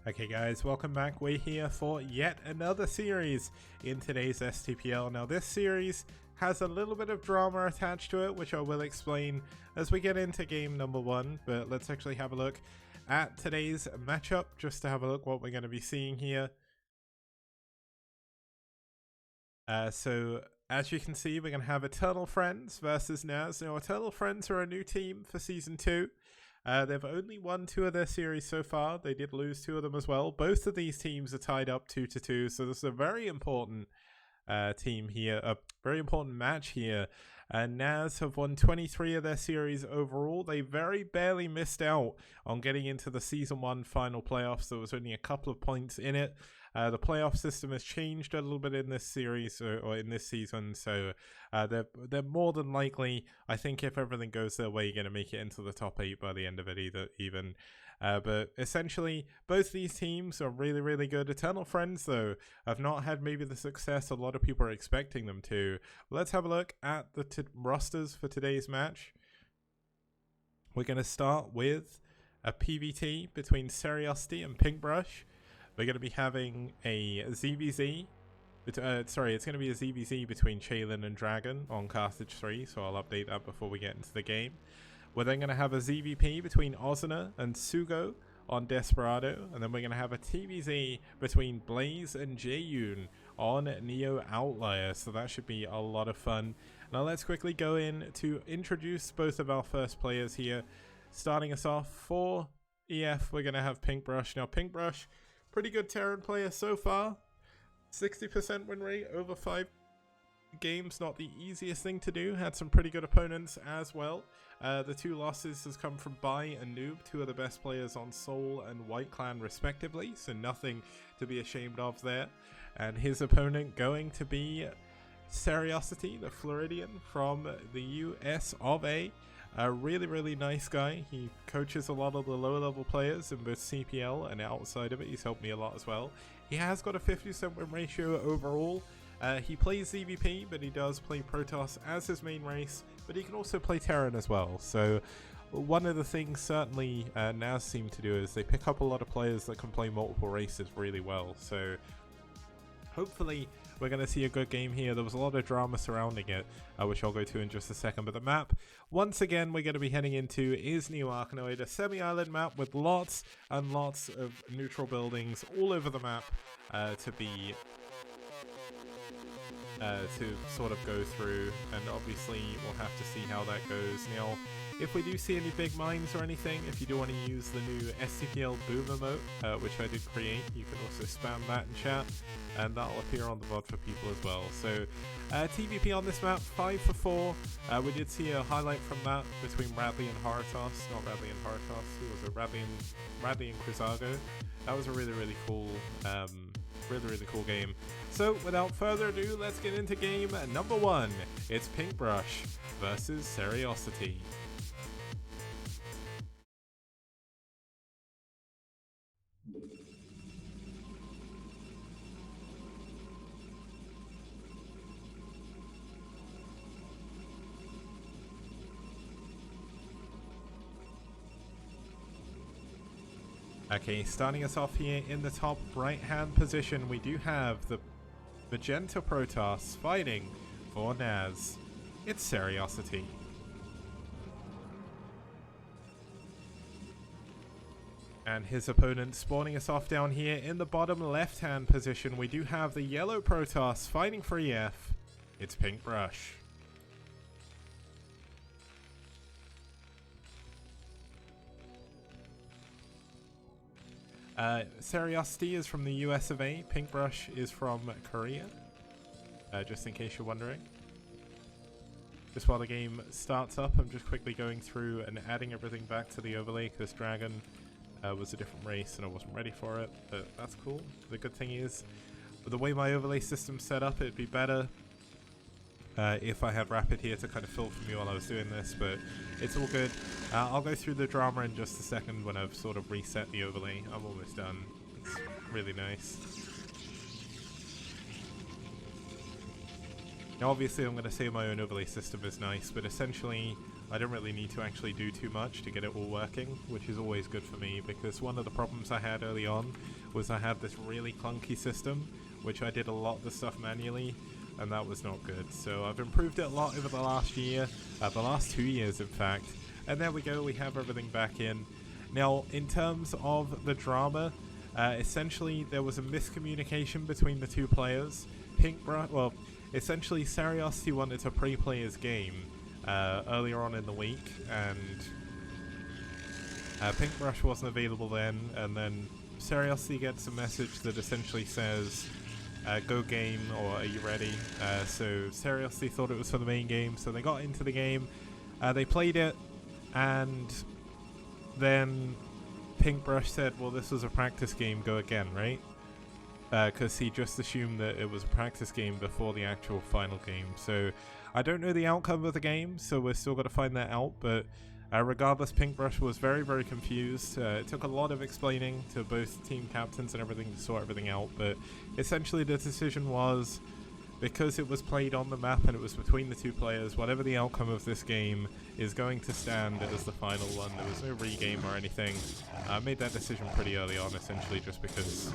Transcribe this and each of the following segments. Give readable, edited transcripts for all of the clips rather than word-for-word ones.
Okay guys, welcome back. We're here for yet another series in today's STPL. Now this series has a little bit of drama attached to it, which I will explain as we get into game number 1, but let's actually have a look at today's matchup just to have a look what we're going to be seeing here. So as you can see, we're going to have Eternal Friends versus NaS. Now Eternal Friends are a new team for Season 2. They've only won 2 of their series so far. They did lose 2 of them as well. Both of these teams are tied up 2-2, so this is a very important team here, a very important match here. NaS have won 23 of their series overall. They very barely missed out on getting into the Season 1 final playoffs. There was only a couple of points in it. The playoff system has changed a little bit in this series or in this season, so they're more than likely, I think if everything goes their way, going to make it into the top 8 by the end of it even. But essentially, both these teams are really, really good. Eternal Friends, though, have not had maybe the success a lot of people are expecting them to. Let's have a look at the rosters for today's match. We're going to start with a PvT between Seriosity and Pinkbrush. We're going to be having a ZVZ. It's going to be a ZVZ between Chaylin and Dragon on Carthage 3, so I'll update that before we get into the game. We're then going to have a ZVP between Ozuna and Sugo on Desperado, and then we're going to have a TVZ between Blaze and Jaeyoon on Neo Outlier, so that should be a lot of fun. Now let's quickly go in to introduce both of our first players here. Starting us off for EF, we're going to have Pinkbrush. Now Pinkbrush, pretty good Terran player so far. 60% win rate over 5 games, not the easiest thing to do. Had some pretty good opponents as well. The 2 losses has come from Bai and Noob, 2 of the best players on Soul and White Clan respectively, so nothing to be ashamed of there. And his opponent going to be Seriosity, the Floridian from the US of A. A really, really nice guy. He coaches a lot of the lower level players in both CPL and outside of it. He's helped me a lot as well. He has got a 50% win ratio overall. He plays ZVP, but he does play Protoss as his main race, but he can also play Terran as well. So one of the things certainly NaS seem to do is they pick up a lot of players that can play multiple races really well. So hopefully we're going to see a good game here. There was a lot of drama surrounding it, which I'll go to in just a second. But the map, once again, we're going to be heading into is New Arkanoid, a semi-island map with lots and lots of neutral buildings all over the map to sort of go through, and obviously we'll have to see how that goes. Now, if we do see any big mines or anything, if you do want to use the new STPL boom emote, which I did create, you can also spam that in chat, and that'll appear on the VOD for people as well. So, TVP on this map, 5 for 4. We did see a highlight from that between Radley and Haratos. Not Radley and Haratos, who was it? Radley and Krizago. That was a really, really cool really cool game. So without further ado, let's get into game number 1. It's Pinkbrush versus Seriosity. Okay, starting us off here in the top right hand position, we do have the Magenta Protoss fighting for NaS. It's Seriosity. And his opponent spawning us off down here in the bottom left hand position, we do have the yellow Protoss fighting for EF. It's Pinkbrush. Seriosity is from the US of A, Pinkbrush is from Korea, just in case you're wondering. Just while the game starts up, I'm just quickly going through and adding everything back to the overlay, because Dragon was a different race and I wasn't ready for it, but that's cool. The good thing is, with the way my overlay system's set up, it'd be better if I had Rapid here to kind of fill for me while I was doing this, but it's all good. I'll go through the drama in just a second when I've sort of reset the overlay. I'm almost done. It's really nice. Now obviously I'm going to say my own overlay system is nice, but essentially I don't really need to actually do too much to get it all working, which is always good for me, because one of the problems I had early on was I had this really clunky system, which I did a lot of the stuff manually, and that was not good. So I've improved it a lot over the last year, the last 2 years in fact, and there we go, we have everything back in. Now in terms of the drama, essentially there was a miscommunication between the two players. Well, essentially Seriosity wanted to pre-play his game earlier on in the week, and Pinkbrush wasn't available then, and then Seriosity gets a message that essentially says, go game, or are you ready? So Seriosity thought it was for the main game, so they got into the game, they played it, and then Pinkbrush said, well, this was a practice game, go again, right? Because he just assumed that it was a practice game before the actual final game. So I don't know the outcome of the game, so we're still got to find that out, but regardless, Pinkbrush was very, very confused. It took a lot of explaining to both team captains and everything to sort everything out, but essentially the decision was, because it was played on the map and it was between the two players, whatever the outcome of this game is going to stand as the final one. There was no regame or anything. I made that decision pretty early on, essentially just because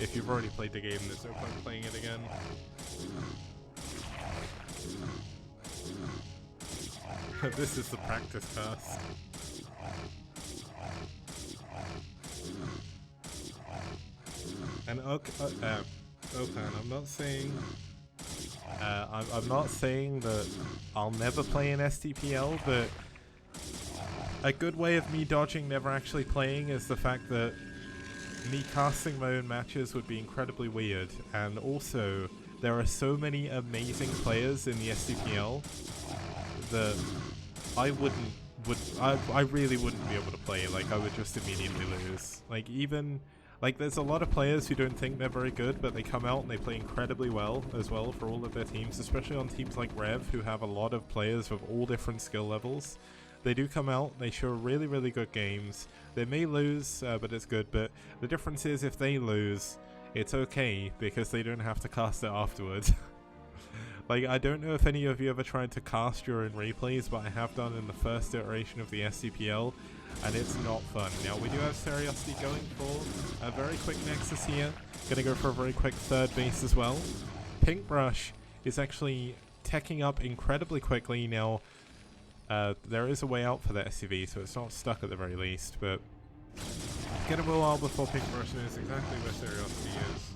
if you've already played the game, there's no point playing it again. This is the practice pass. And okay, I'm not saying I'm not saying that I'll never play an STPL, but a good way of me dodging never actually playing is the fact that me casting my own matches would be incredibly weird, and also there are so many amazing players in the STPL that I really wouldn't be able to play. Like, I would just immediately lose. Like, even like, there's a lot of players who don't think they're very good, but they come out and they play incredibly well as well for all of their teams, especially on teams like Rev, who have a lot of players of all different skill levels. They do come out, they show really, really good games. They may lose, but it's good, but the difference is if they lose, it's okay, because they don't have to cast it afterwards. Like, I don't know if any of you ever tried to cast your own replays, but I have done in the first iteration of the STPL, and it's not fun. Now, we do have Seriosity going for a very quick Nexus here. Gonna go for a very quick third base as well. Pinkbrush is actually teching up incredibly quickly. Now, there is a way out for the SCV, so it's not stuck at the very least, but get a while before Pinkbrush knows exactly where Seriosity is.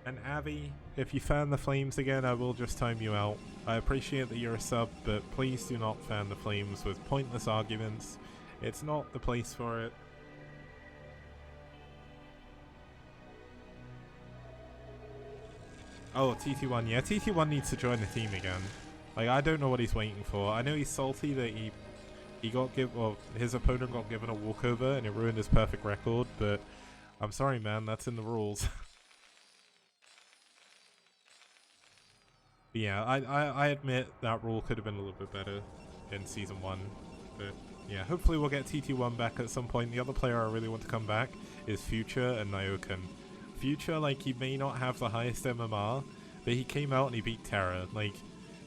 And Avi, if you fan the flames again, I will just time you out. I appreciate that you're a sub, but please do not fan the flames with pointless arguments. It's not the place for it. Oh, TT1, yeah, TT1 needs to join the team again. Like, I don't know what he's waiting for. I know he's salty that his opponent got given a walkover and it ruined his perfect record, but I'm sorry, man, that's in the rules. Yeah, I admit that rule could have been a little bit better in Season 1, but yeah, hopefully we'll get TT1 back at some point. The other player I really want to come back is Future and Nyoken. Future, like, he may not have the highest MMR, but he came out and he beat Terra. Like,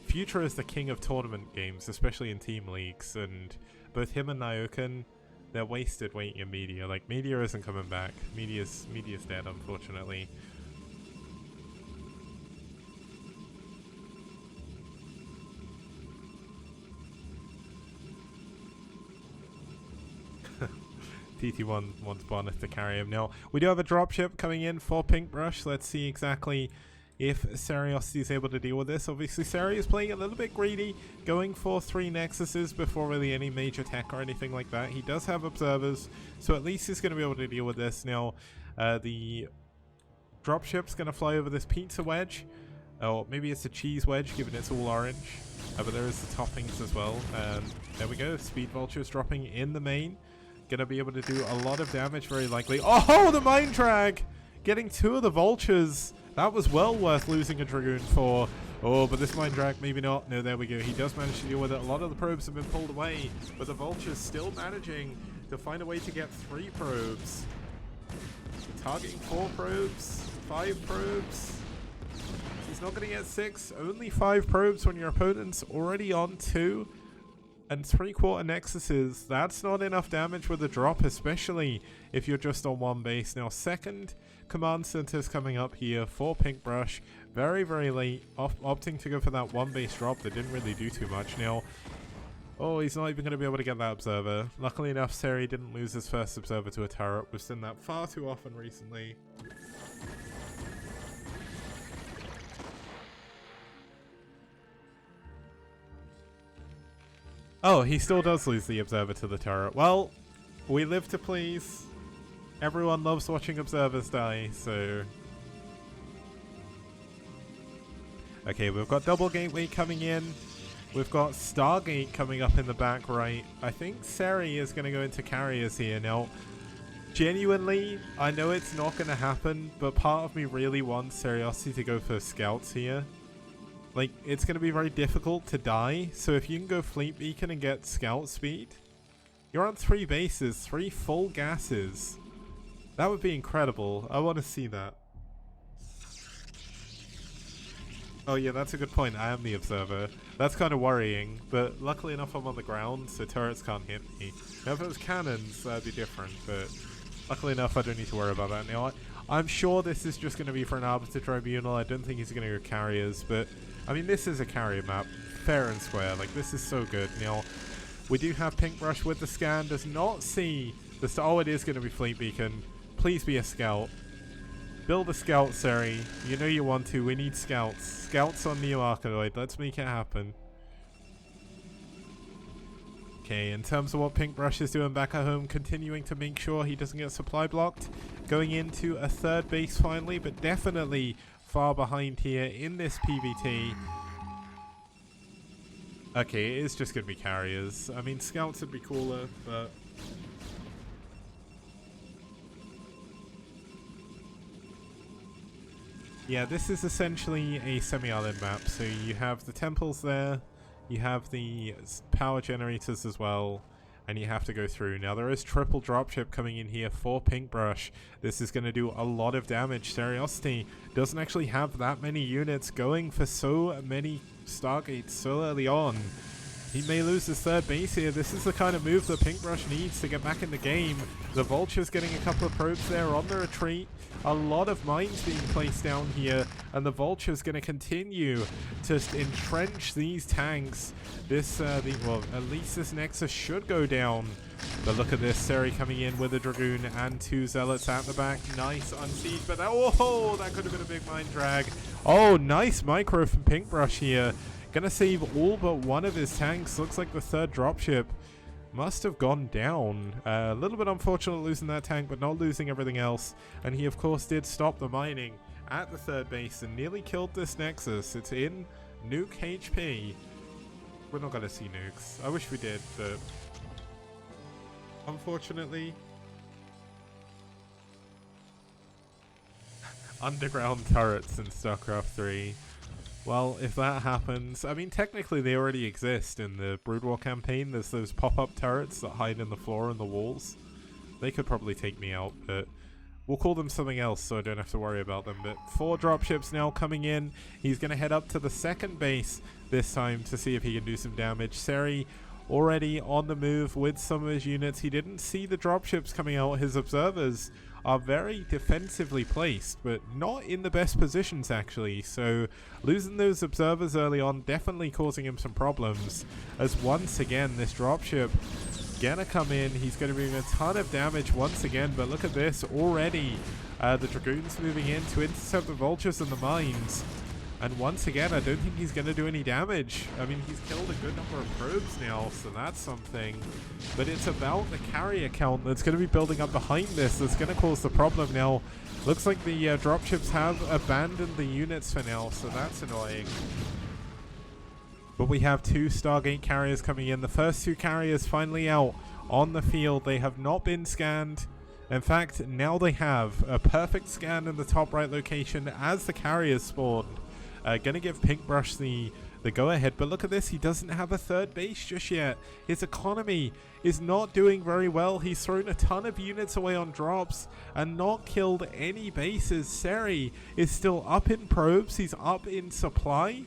Future is the king of tournament games, especially in team leagues, and both him and Nyoken, they're wasted waiting in Media. Like, Media isn't coming back. Media's dead, unfortunately. TT1 wants Bonnet to carry him. Now, we do have a dropship coming in for Pinkbrush. Let's see exactly if Seriosity is able to deal with this. Obviously, Seri is playing a little bit greedy, going for 3 Nexuses before really any major tech or anything like that. He does have observers, so at least he's going to be able to deal with this. Now, the dropship's going to fly over this pizza wedge. Or maybe it's a cheese wedge, given it's all orange. But there is the toppings as well. And there we go. Speed Vultures dropping in the main. Gonna be able to do a lot of damage, very likely. Oh, the Mind Drag! Getting 2 of the Vultures. That was well worth losing a Dragoon for. Oh, but this Mind Drag, maybe not. No, there we go. He does manage to deal with it. A lot of the probes have been pulled away, but the Vulture's still managing to find a way to get 3 probes. Targeting 4 probes, 5 probes. He's not going to get 6, only 5 probes when your opponent's already on 2. And 3/4 Nexuses, that's not enough damage with a drop, especially if you're just on 1 base. Now, second command center's coming up here for Pinkbrush. Very, very late, opting to go for that 1 base drop that didn't really do too much. Now, oh, he's not even going to be able to get that observer. Luckily enough, Seri didn't lose his first observer to a turret. We've seen that far too often recently. Oh, he still does lose the observer to the turret. Well, we live to please. Everyone loves watching observers die, so... Okay, we've got double gateway coming in. We've got Stargate coming up in the back right. I think Seri is going to go into carriers here. Now, genuinely, I know it's not going to happen, but part of me really wants Seriosity to go for scouts here. Like, it's going to be very difficult to die, so if you can go Fleet Beacon and get scout speed, you're on 3 bases, 3 full gases. That would be incredible. I want to see that. Oh yeah, that's a good point. I am the observer. That's kind of worrying, but luckily enough I'm on the ground, so turrets can't hit me. Now if it was cannons, that'd be different, but luckily enough I don't need to worry about that. Now, I'm sure this is just going to be for an Arbiter Tribunal. I don't think he's going to go carriers, but I mean, this is a carrier map, fair and square. Like, this is so good. Now, we do have Pinkbrush with the scan. Does not see the oh, it is going to be Fleet Beacon. Please be a scout. Build a scout, Seri. You know you want to. We need scouts. Scouts on Neo Arcanoid. Let's make it happen. Okay, in terms of what Pinkbrush is doing back at home, continuing to make sure he doesn't get supply blocked. Going into a 3rd base finally, but definitely far behind here in this PvT. Okay, it is just going to be carriers. I mean, scouts would be cooler, but... yeah, this is essentially a semi-island map. So you have the temples there, you have the power generators as well, and you have to go through. Now there is triple dropship coming in here for Pinkbrush. This is going to do a lot of damage. Seriosity doesn't actually have that many units going for so many Stargates so early on. He may lose his 3rd base here. This is the kind of move that Pinkbrush needs to get back in the game. The Vulture's getting a couple of probes there on the retreat. A lot of mines being placed down here, and the Vulture's going to continue to entrench these tanks. This, well, at least this Nexus should go down. But look at this, Seri coming in with a Dragoon and 2 Zealots at the back. Nice unsiege, but that, oh, that could have been a big mine drag. Oh, nice micro from Pinkbrush here. Gonna save all but one of his tanks. Looks like the 3rd dropship must have gone down. A little bit unfortunate losing that tank, but not losing everything else. And he, of course, did stop the mining at the 3rd base and nearly killed this Nexus. It's in nuke HP. We're not gonna see nukes. I wish we did, but unfortunately... underground turrets in StarCraft 3. Well, if that happens, I mean, technically they already exist in the Brood War campaign. There's those pop-up turrets that hide in the floor and the walls. They could probably take me out, but we'll call them something else so I don't have to worry about them. But 4 dropships now coming in. He's going to head up to the 2nd base this time to see if he can do some damage. Seri already on the move with some of his units. He didn't see the dropships coming out. His observers are very defensively placed, but not in the best positions actually, so losing those observers early on definitely causing him some problems, as once again this dropship gonna come in. He's gonna be doing a ton of damage once again, but look at this already. The Dragoons moving in to intercept the Vultures and the mines. And once again, I don't think he's going to do any damage. I mean, he's killed a good number of probes now, so that's something. But it's about the carrier count that's going to be building up behind this that's going to cause the problem now. Looks like the dropships have abandoned the units for now, so that's annoying. But we have 2 Stargate carriers coming in. The first 2 carriers finally out on the field. They have not been scanned. In fact, now they have a perfect scan in the top right location as the carriers spawned. Gonna give Pinkbrush the the go-ahead. But look at this, he doesn't have a third base just yet. His economy is not doing very well. He's thrown a ton of units away on drops and not killed any bases. Seri is still up in probes. He's up in supply.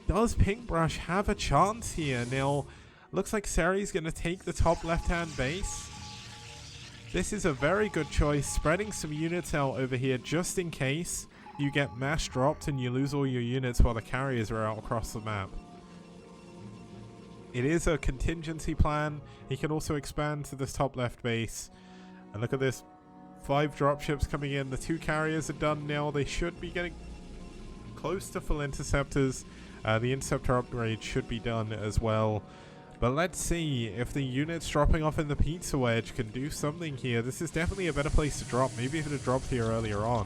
Does Pinkbrush have a chance here? Now, looks like Seri's going to take the top left-hand base. This is a very good choice, spreading some units out over here just in case you get mash dropped and you lose all your units while the carriers are out across the map. It is a contingency plan. He can also expand to this top left base. And look at this, 5 dropships coming in. The 2 carriers are done now. They should be getting close to full interceptors. The interceptor upgrade should be done as well. But let's see if the units dropping off in the pizza wedge can do something here. This is definitely a better place to drop. Maybe if it had dropped here earlier on,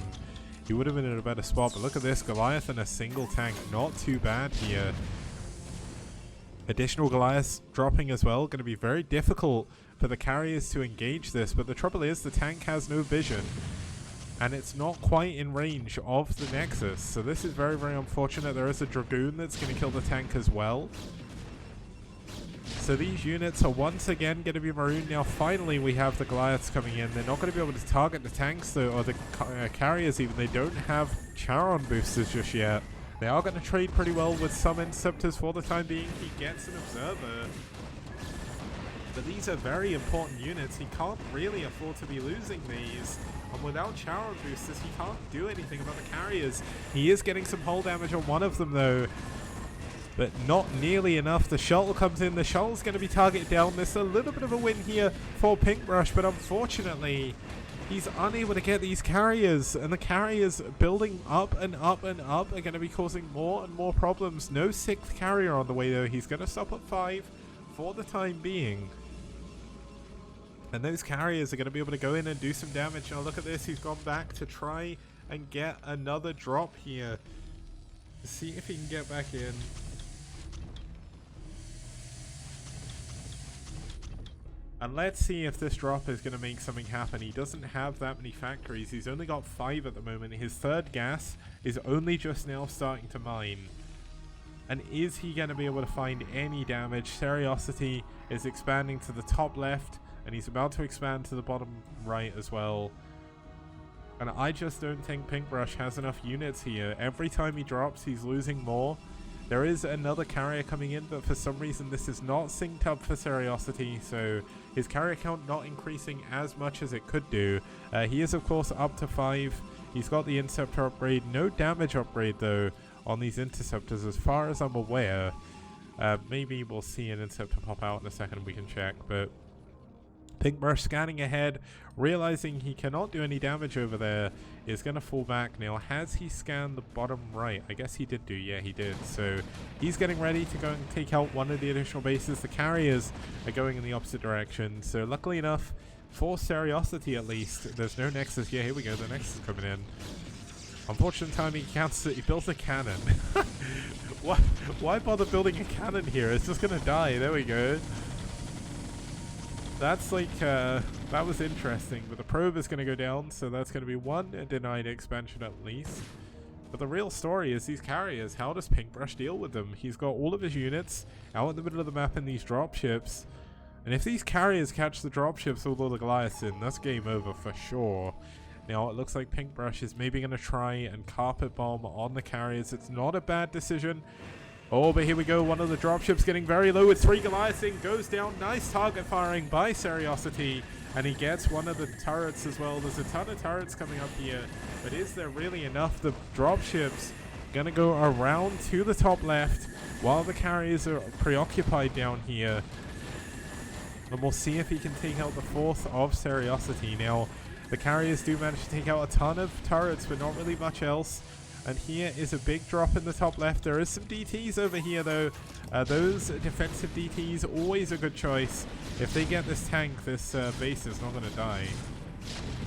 he would have been in a better spot. But look at this, Goliath and a single tank. Not too bad here. Additional Goliaths dropping as well. Going to be very difficult for the carriers to engage this. But the trouble is the tank has no vision. And it's not quite in range of the Nexus. So this is very, very unfortunate. There is a Dragoon that's going to kill the tank as well. So these units are once again going to be marooned. Now finally we have the Goliaths coming in. They're not going to be able to target the tanks though, or the carriers even. They don't have Charon boosters just yet. They are going to trade pretty well with some interceptors for the time being. He gets an observer. But these are very important units. He can't really afford to be losing these. And without Charon boosters, he can't do anything about the carriers. He is getting some hull damage on one of them though, but not nearly enough. The shuttle comes in. The shuttle's going to be targeted down. There's a little bit of a win here for Pinkbrush, but unfortunately, he's unable to get these carriers. And the carriers building up and up and up are going to be causing more and more problems. No 6th carrier on the way though. He's going to stop at 5 for the time being. And those carriers are going to be able to go in and do some damage. Now look at this. He's gone back to try and get another drop here. See if he can get back in. And let's see if this drop is going to make something happen. He doesn't have that many factories. He's only got 5 at the moment. His 3rd gas is only just now starting to mine. And is he going to be able to find any damage? Seriosity is expanding to the top left. And he's about to expand to the bottom right as well. And I just don't think Pinkbrush has enough units here. Every time he drops, he's losing more. There is another carrier coming in, but for some reason this is not synced up for Seriosity, so his carrier count not increasing as much as it could do. He is of course up to 5. He's got the interceptor upgrade. No damage upgrade though on these interceptors as far as I'm aware. Maybe we'll see an interceptor pop out in a second, we can check, but Pinkbrush scanning ahead, realizing he cannot do any damage over there, is going to fall back. Now, has he scanned the bottom right? I guess he did do, yeah, he did. So he's getting ready to go and take out one of the additional bases. The carriers are going in the opposite direction. So luckily enough, for Seriosity at least, there's no Nexus. Yeah, here we go, the Nexus is coming in. Unfortunate timing, he built a cannon. Why bother building a cannon here? It's just going to die. There we go. That's like, that was interesting, but the probe is going to go down, so that's going to be one denied expansion at least. But the real story is these carriers. How does Pinkbrush deal with them? He's got all of his units out in the middle of the map in these dropships. And if these carriers catch the dropships with all the Goliaths in, that's game over for sure. Now, it looks like Pinkbrush is maybe going to try and carpet bomb on the carriers. It's not a bad decision. Oh, but here we go. One of the dropships getting very low with 3 Goliaths in. Goes down. Nice target firing by Seriosity. And he gets one of the turrets as well. There's a ton of turrets coming up here. But is there really enough? The dropships going to go around to the top left while the carriers are preoccupied down here. And we'll see if he can take out the 4th of Seriosity. Now, the carriers do manage to take out a ton of turrets, but not really much else. And here is a big drop in the top left. There is some DTs over here, though. Those defensive DTs, always a good choice. If they get this tank, this base is not going to die.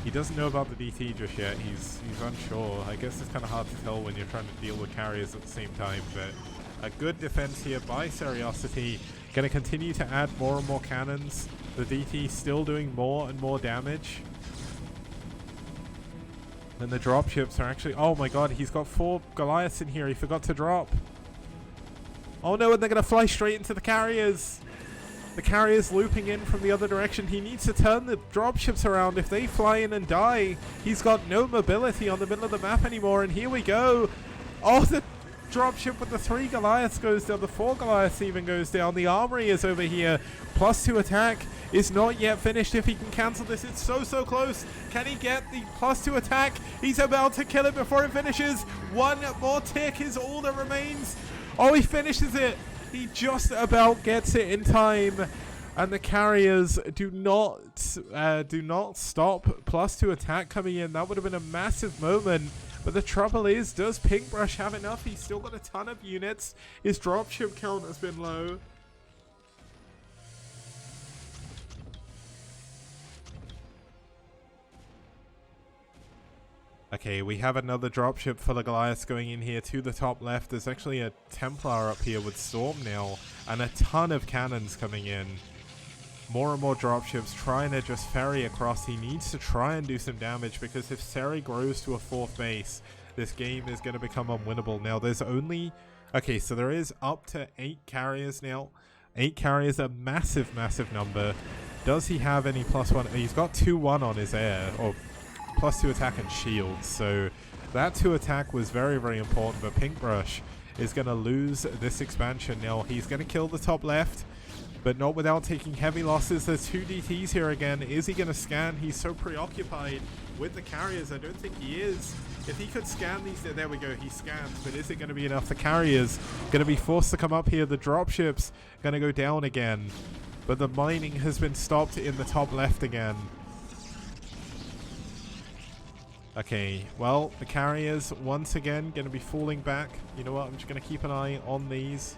He doesn't know about the DT just yet. He's unsure. I guess it's kind of hard to tell when you're trying to deal with carriers at the same time. But a good defense here by Seriosity. Going to continue to add more and more cannons. The DT still doing more and more damage. And the dropships are actually... Oh my god, he's got 4 Goliaths in here. He forgot to drop. Oh no, and they're going to fly straight into the carriers. The carrier's looping in from the other direction. He needs to turn the dropships around. If they fly in and die, he's got no mobility on the middle of the map anymore. And here we go. Oh, the dropship with the 3 Goliaths goes down. The 4 Goliaths even goes down. The armory is over here. +2 attack is not yet finished. If he can cancel this, it's so close. Can he get the +2 attack? He's about to kill it before it finishes. One more tick is all that remains. Oh, he finishes it. He just about gets it in time, and the carriers do not stop. +2 attack coming in. That would have been a massive moment. But the trouble is, does Pinkbrush have enough? He's still got a ton of units. His dropship count has been low. Okay, we have another dropship full of Goliaths going in here to the top left. There's actually a Templar up here with Storm now, and a ton of cannons coming in. More and more dropships trying to just ferry across. He needs to try and do some damage, because if Seri grows to a 4th base, this game is going to become unwinnable. Now, there's only... Okay, so there is up to 8 carriers now. 8 carriers, a massive number. Does he have any +1? He's got 2-1 on his air, or +2 attack and shields, so that 2 attack was very important. But Pinkbrush is going to lose this expansion. Now he's going to kill the top left, but not without taking heavy losses. There's 2 DTs here again. Is he going to scan? He's so preoccupied with the carriers. I don't think he is. If he could scan these, there we go, he scans, but is it going to be enough? The carriers going to be forced to come up here. The dropships going to go down again, but the mining has been stopped in the top left again. Okay, well, the carriers, once again, going to be falling back. You know what, I'm just going to keep an eye on these.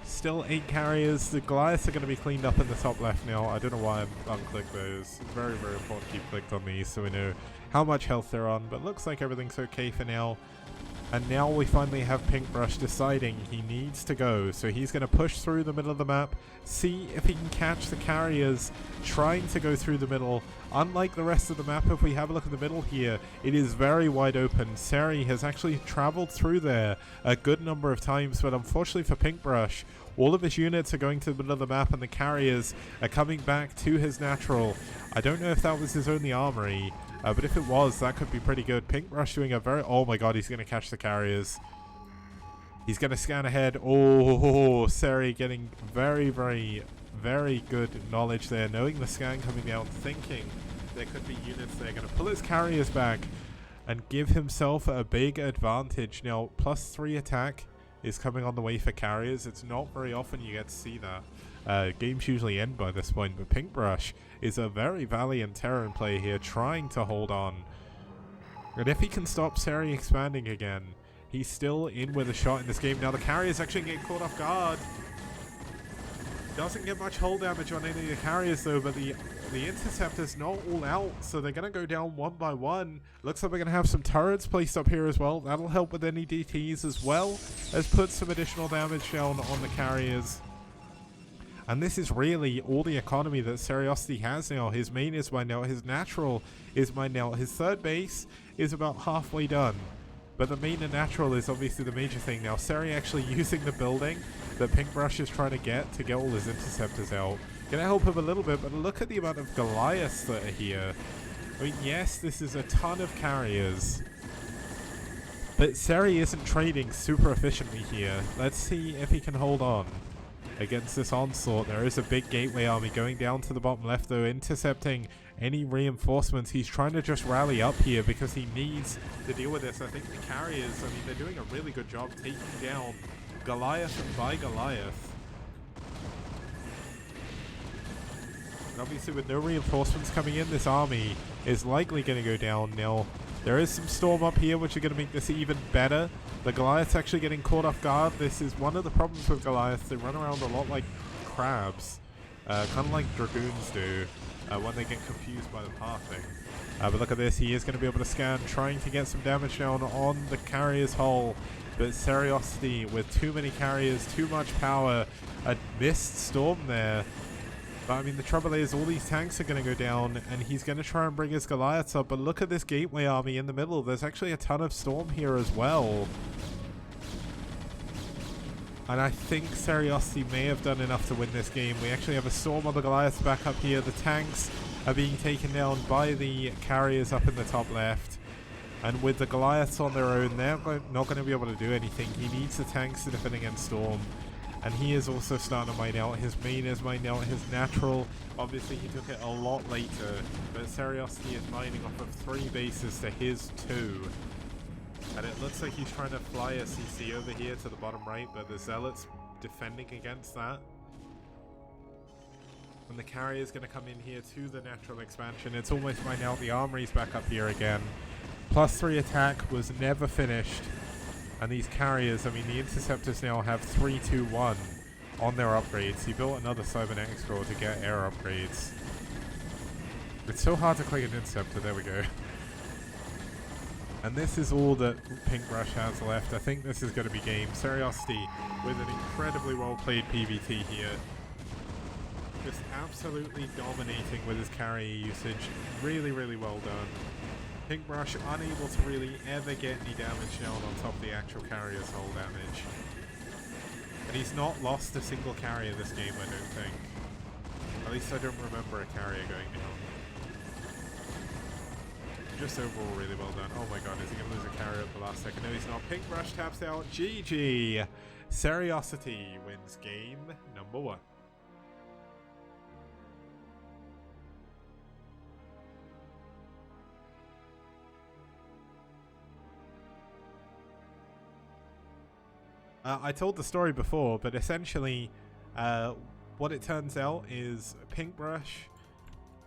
Still 8 carriers. The Goliaths are going to be cleaned up in the top left now. I don't know why I unclicked those. It's very important to keep clicked on these so we know how much health they're on. But looks like everything's okay for now. And now we finally have Pinkbrush deciding he needs to go. So he's going to push through the middle of the map, see if he can catch the carriers trying to go through the middle. Unlike the rest of the map, if we have a look at the middle here, it is very wide open. Seri has actually traveled through there a good number of times, but unfortunately for Pinkbrush, all of his units are going to the middle of the map and the carriers are coming back to his natural. I don't know if that was his only armory, but if it was, that could be pretty good. Pinkbrush doing a very... Oh my god, he's going to catch the carriers. He's going to scan ahead. Oh, Seri getting very good knowledge there, knowing the scan coming down, thinking there could be units there. Going to pull his carriers back and give himself a big advantage. Now, +3 attack is coming on the way for carriers. It's not very often you get to see that. Games usually end by this point, but Pinkbrush is a very valiant Terran player here, trying to hold on. And if he can stop Seri expanding again, he's still in with a shot in this game. Now the carriers actually getting caught off guard. Doesn't get much hull damage on any of the carriers though, but the interceptor's not all out, so they're going to go down one by one. Looks like we're going to have some turrets placed up here as well. That'll help with any DTs as well as put some additional damage down on the carriers. And this is really all the economy that Seriosity has now. His main is mined out, his natural is mined out, his 3rd base is about halfway done. But the main and natural is obviously the major thing now. Seri actually using the building that Pinkbrush is trying to get all his interceptors out. Gonna help him a little bit, but look at the amount of Goliaths that are here. I mean, yes, this is a ton of carriers, but Seri isn't trading super efficiently here. Let's see if he can hold on against this onslaught. There is a big gateway army going down to the bottom left though, intercepting any reinforcements. He's trying to just rally up here because he needs to deal with this. I think the carriers, I mean, they're doing a really good job taking down Goliath and by Goliath. And obviously with no reinforcements coming in, this army is likely going to go down. Now, there is some storm up here which are going to make this even better. The Goliath's actually getting caught off guard. This is one of the problems with Goliaths. They run around a lot like crabs, kind of like dragoons do when they get confused by the pathing. But look at this, he is going to be able to scan, trying to get some damage down on the carrier's hull. But Seriosity with too many carriers, too much power, a missed storm there. But I mean, the trouble is all these tanks are going to go down and he's going to try and bring his Goliaths up. But look at this gateway army in the middle. There's actually a ton of storm here as well. And I think Seriosity may have done enough to win this game. We actually have a Storm on the Goliaths back up here. The tanks are being taken down by the carriers up in the top left. And with the Goliaths on their own, they're not going to be able to do anything. He needs the tanks to defend against Storm. And he is also starting to mine out. His main is mining out his natural. Obviously, he took it a lot later. But Seriosity is mining off of 3 bases to his 2. And it looks like he's trying to fly a CC over here to the bottom right. But the Zealots defending against that. And the carrier is going to come in here to the natural expansion. It's almost mined out. The armory's back up here again. +3 attack was never finished. And these carriers, I mean, the interceptors now have 3-2-1 on their upgrades. He built another Cybernetics Core to get air upgrades. It's so hard to click an interceptor. There we go. And this is all that Pink Brush has left. I think this is going to be game. Seriosity with an incredibly well played PvT here. Just absolutely dominating with his carrier usage. Really, really well done. Pink Brush unable to really ever get any damage down on top of the actual carrier's hull damage. And he's not lost a single carrier this game, I don't think. At least I don't remember a carrier going down. Just overall really well done. Oh my god, is he going to lose a carrier at the last second? No, he's not. Pink Brush taps out. GG! Seriosity wins game number 1. I told the story before, but essentially what it turns out is Pink Brush,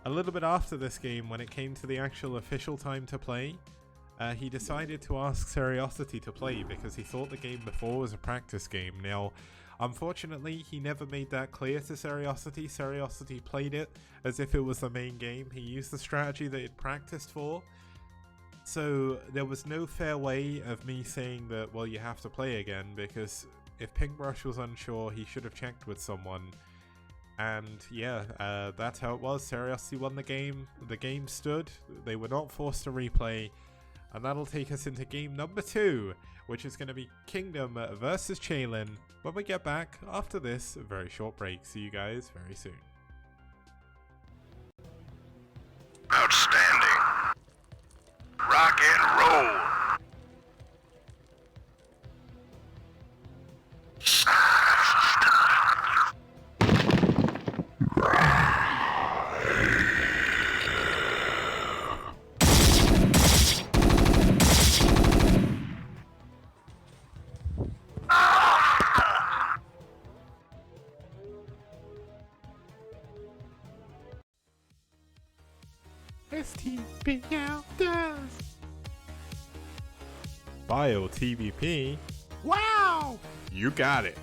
a little bit after this game, when it came to the actual official time to play, he decided to ask Seriosity to play because he thought the game before was a practice game. Now, unfortunately, he never made that clear to Seriosity. Seriosity played it as if it was the main game. He used the strategy that he'd practiced for. So there was no fair way of me saying that, well, you have to play again, because if Pink Brush was unsure, he should have checked with someone. And yeah, that's how it was. Seriosity won the game. The game stood. They were not forced to replay. And that'll take us into game number 2, which is going to be Kingdom versus Chaylin when we get back after this very short break. See you guys very soon. Outstanding. Rock and roll. STPL does. Bio TVP. Wow! You got it.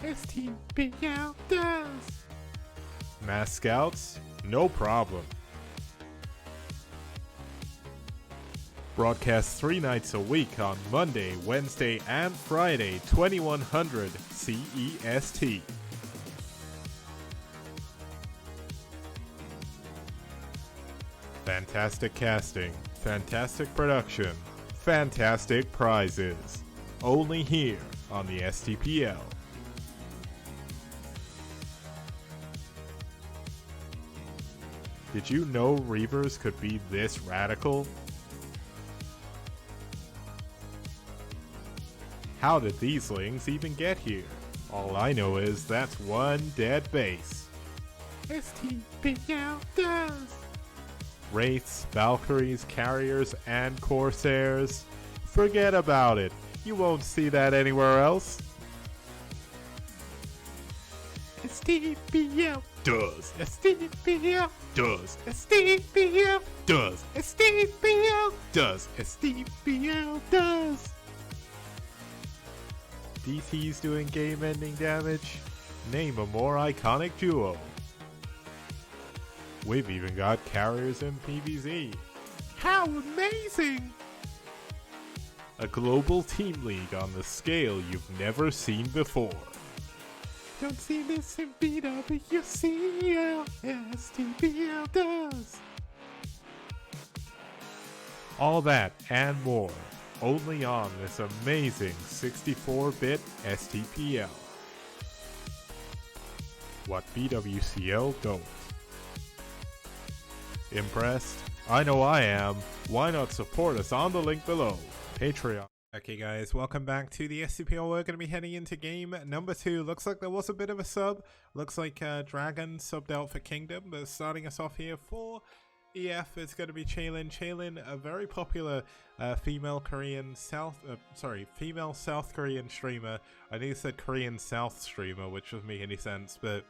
STPL does. Mass Scouts? No problem. Broadcast 3 nights a week on Monday, Wednesday, and Friday, 2100 CEST. Fantastic casting, fantastic production, fantastic prizes. Only here on the STPL. Did you know Reavers could be this radical? How did these lings even get here? All I know is that's one dead base. STPL does. Wraiths, Valkyries, Carriers, and Corsairs. Forget about it. You won't see that anywhere else. STPL does. STPL does. STPL does. STPL does. STPL does. DT's doing game-ending damage? Name a more iconic duo. We've even got carriers in PvZ. How amazing! A global team league on the scale you've never seen before. Don't see this in BWCL, STPL does. All that and more only on this amazing 64-bit STPL. What BWCL don't. Impressed? I know I am. Why not support us on the link below? Patreon. Okay guys, welcome back to the STPL. We're going to be heading into game number 2. Looks like there was a bit of a sub. Looks like Dragon subbed out for Kingdom, but starting us off here for EF, it's going to be Chaelin. Chaelin, a very popular female South Korean streamer. I think it said Korean South streamer, which doesn't make any sense, but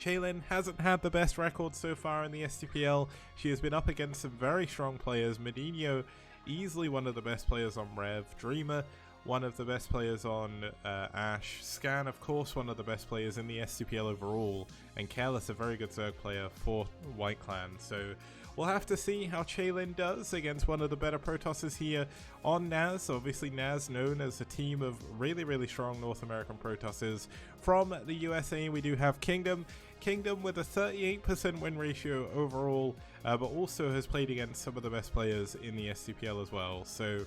Chaelin hasn't had the best record so far in the STPL. She has been up against some very strong players. Medinho, easily one of the best players on Rev. Dreamer, one of the best players on Ash. Scan, of course, one of the best players in the STPL overall. And Careless, a very good Zerg player for White Clan. So we'll have to see how Chaelin does against one of the better Protosses here on NaS. Obviously, NaS known as a team of really, really strong North American Protosses. From the USA, we do have Kingdom. Kingdom with a 38% win ratio overall, but also has played against some of the best players in the STPL as well. So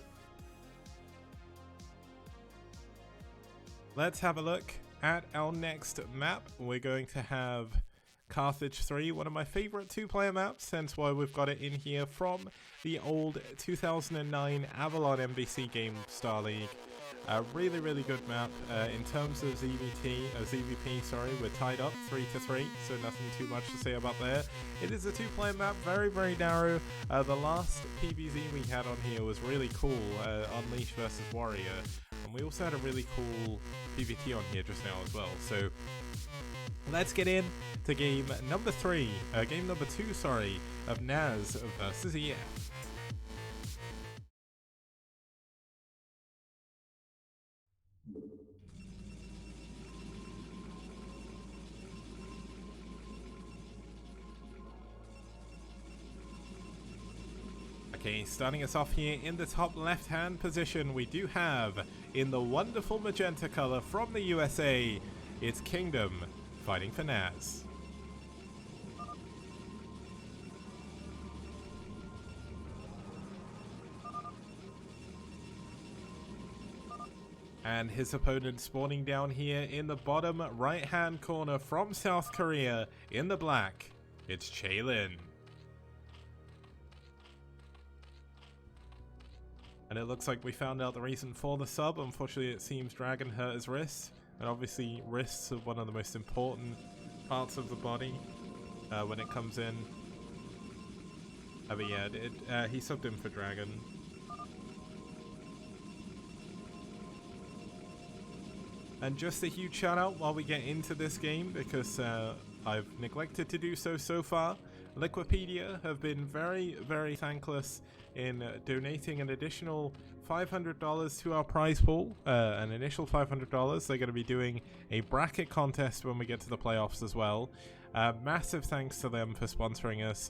let's have a look at our next map. We're going to have Carthage 3, one of my favorite 2-player maps, hence why we've got it in here from the old 2009 Avalon MVC game Star League. A really, really good map. In terms of ZVP, sorry, we're tied up 3-3, so nothing too much to say about there. It is a 2-player map, very, very narrow. The last PvZ we had on here was really cool, Unleash versus Warrior. And we also had a really cool PvT on here just now as well. So let's get in to game number 2, sorry, of NaS versus EF. Okay, starting us off here in the top left-hand position, we do have, in the wonderful magenta color from the USA, it's Kingdom fighting for NaS. And his opponent spawning down here in the bottom right-hand corner from South Korea in the black, it's Chaelin. And it looks like we found out the reason for the sub. Unfortunately, it seems Dragon hurt his wrist. And obviously, wrists are one of the most important parts of the body when it comes in. But yeah, he subbed in for Dragon. And just a huge shout out while we get into this game, because I've neglected to do so far. Liquipedia have been very, very thankless in donating an additional $500 to our prize pool, an initial $500. They're going to be doing a bracket contest when we get to the playoffs as well. Massive thanks to them for sponsoring us.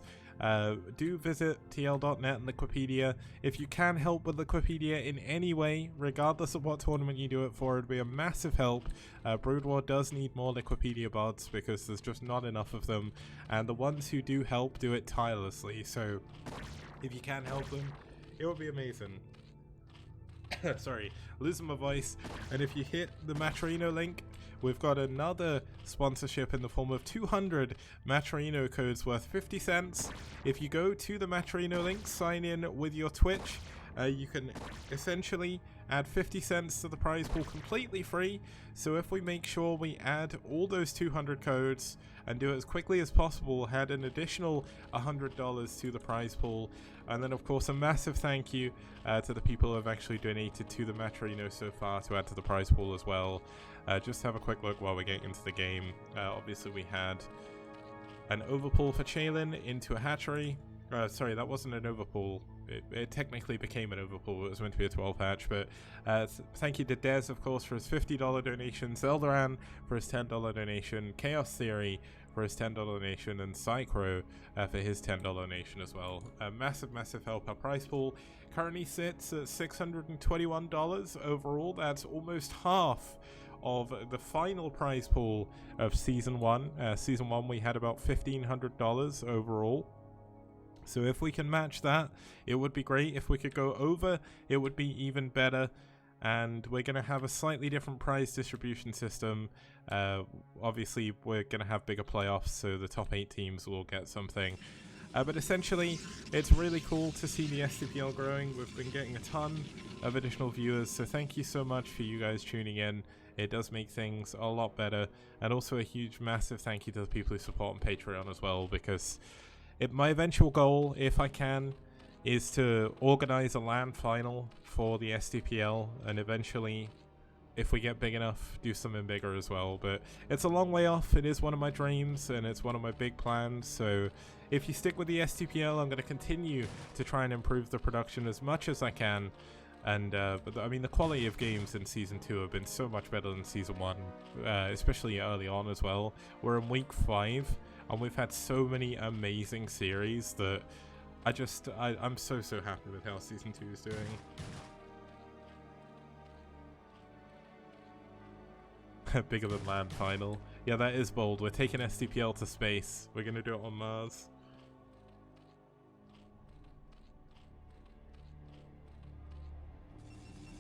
Do visit tl.net and Liquipedia. If you can help with Liquipedia in any way, regardless of what tournament you do it for, it'd be a massive help. Brood War does need more Liquipedia bots because there's just not enough of them, and the ones who do help do it tirelessly, so if you can help them, it would be amazing. Sorry, losing my voice. And if you hit the Matrino link, we've got another sponsorship in the form of 200 Matrino codes worth 50 cents. If you go to the Matrino link, sign in with your Twitch, you can essentially add 50 cents to the prize pool completely free. So if we make sure we add all those 200 codes and do it as quickly as possible, add an additional $100 to the prize pool. And then of course a massive thank you to the people who have actually donated to the Matrino so far to add to the prize pool as well. Just have a quick look while we get into the game. Obviously we had an overpull for Chaelin into a hatchery. Sorry, that wasn't an overpull. It technically became an overpull. It was meant to be a 12 hatch, but thank you to Dez, of course, for his $50 donation, Zeldaran for his $10 donation, Chaos Theory for his $10 donation, and Psychro for his $10 donation as well. Massive help. Our prize pool currently sits at $621 overall. That's almost half of the final prize pool of Season 1. Season 1 we had about $1,500 overall. So if we can match that, it would be great. If we could go over, it would be even better. And we're going to have a slightly different prize distribution system. Obviously, we're going to have bigger playoffs, so the top 8 teams will get something. But essentially, it's really cool to see the STPL growing. We've been getting a ton of additional viewers, so thank you so much for you guys tuning in. It does make things a lot better. And also a huge, massive thank you to the people who support on Patreon as well, because my eventual goal, if I can, is to organize a LAN final for the STPL, and eventually, if we get big enough, do something bigger as well. But it's a long way off. It is one of my dreams, and it's one of my big plans. So if you stick with the STPL, I'm going to continue to try and improve the production as much as I can. And but I mean, the quality of games in Season 2 have been so much better than Season 1, especially early on as well. We're in Week 5, and we've had so many amazing series that I'm so happy with how Season 2 is doing. Bigger than land final. Yeah, that is bold. We're taking STPL to space. We're going to do it on Mars.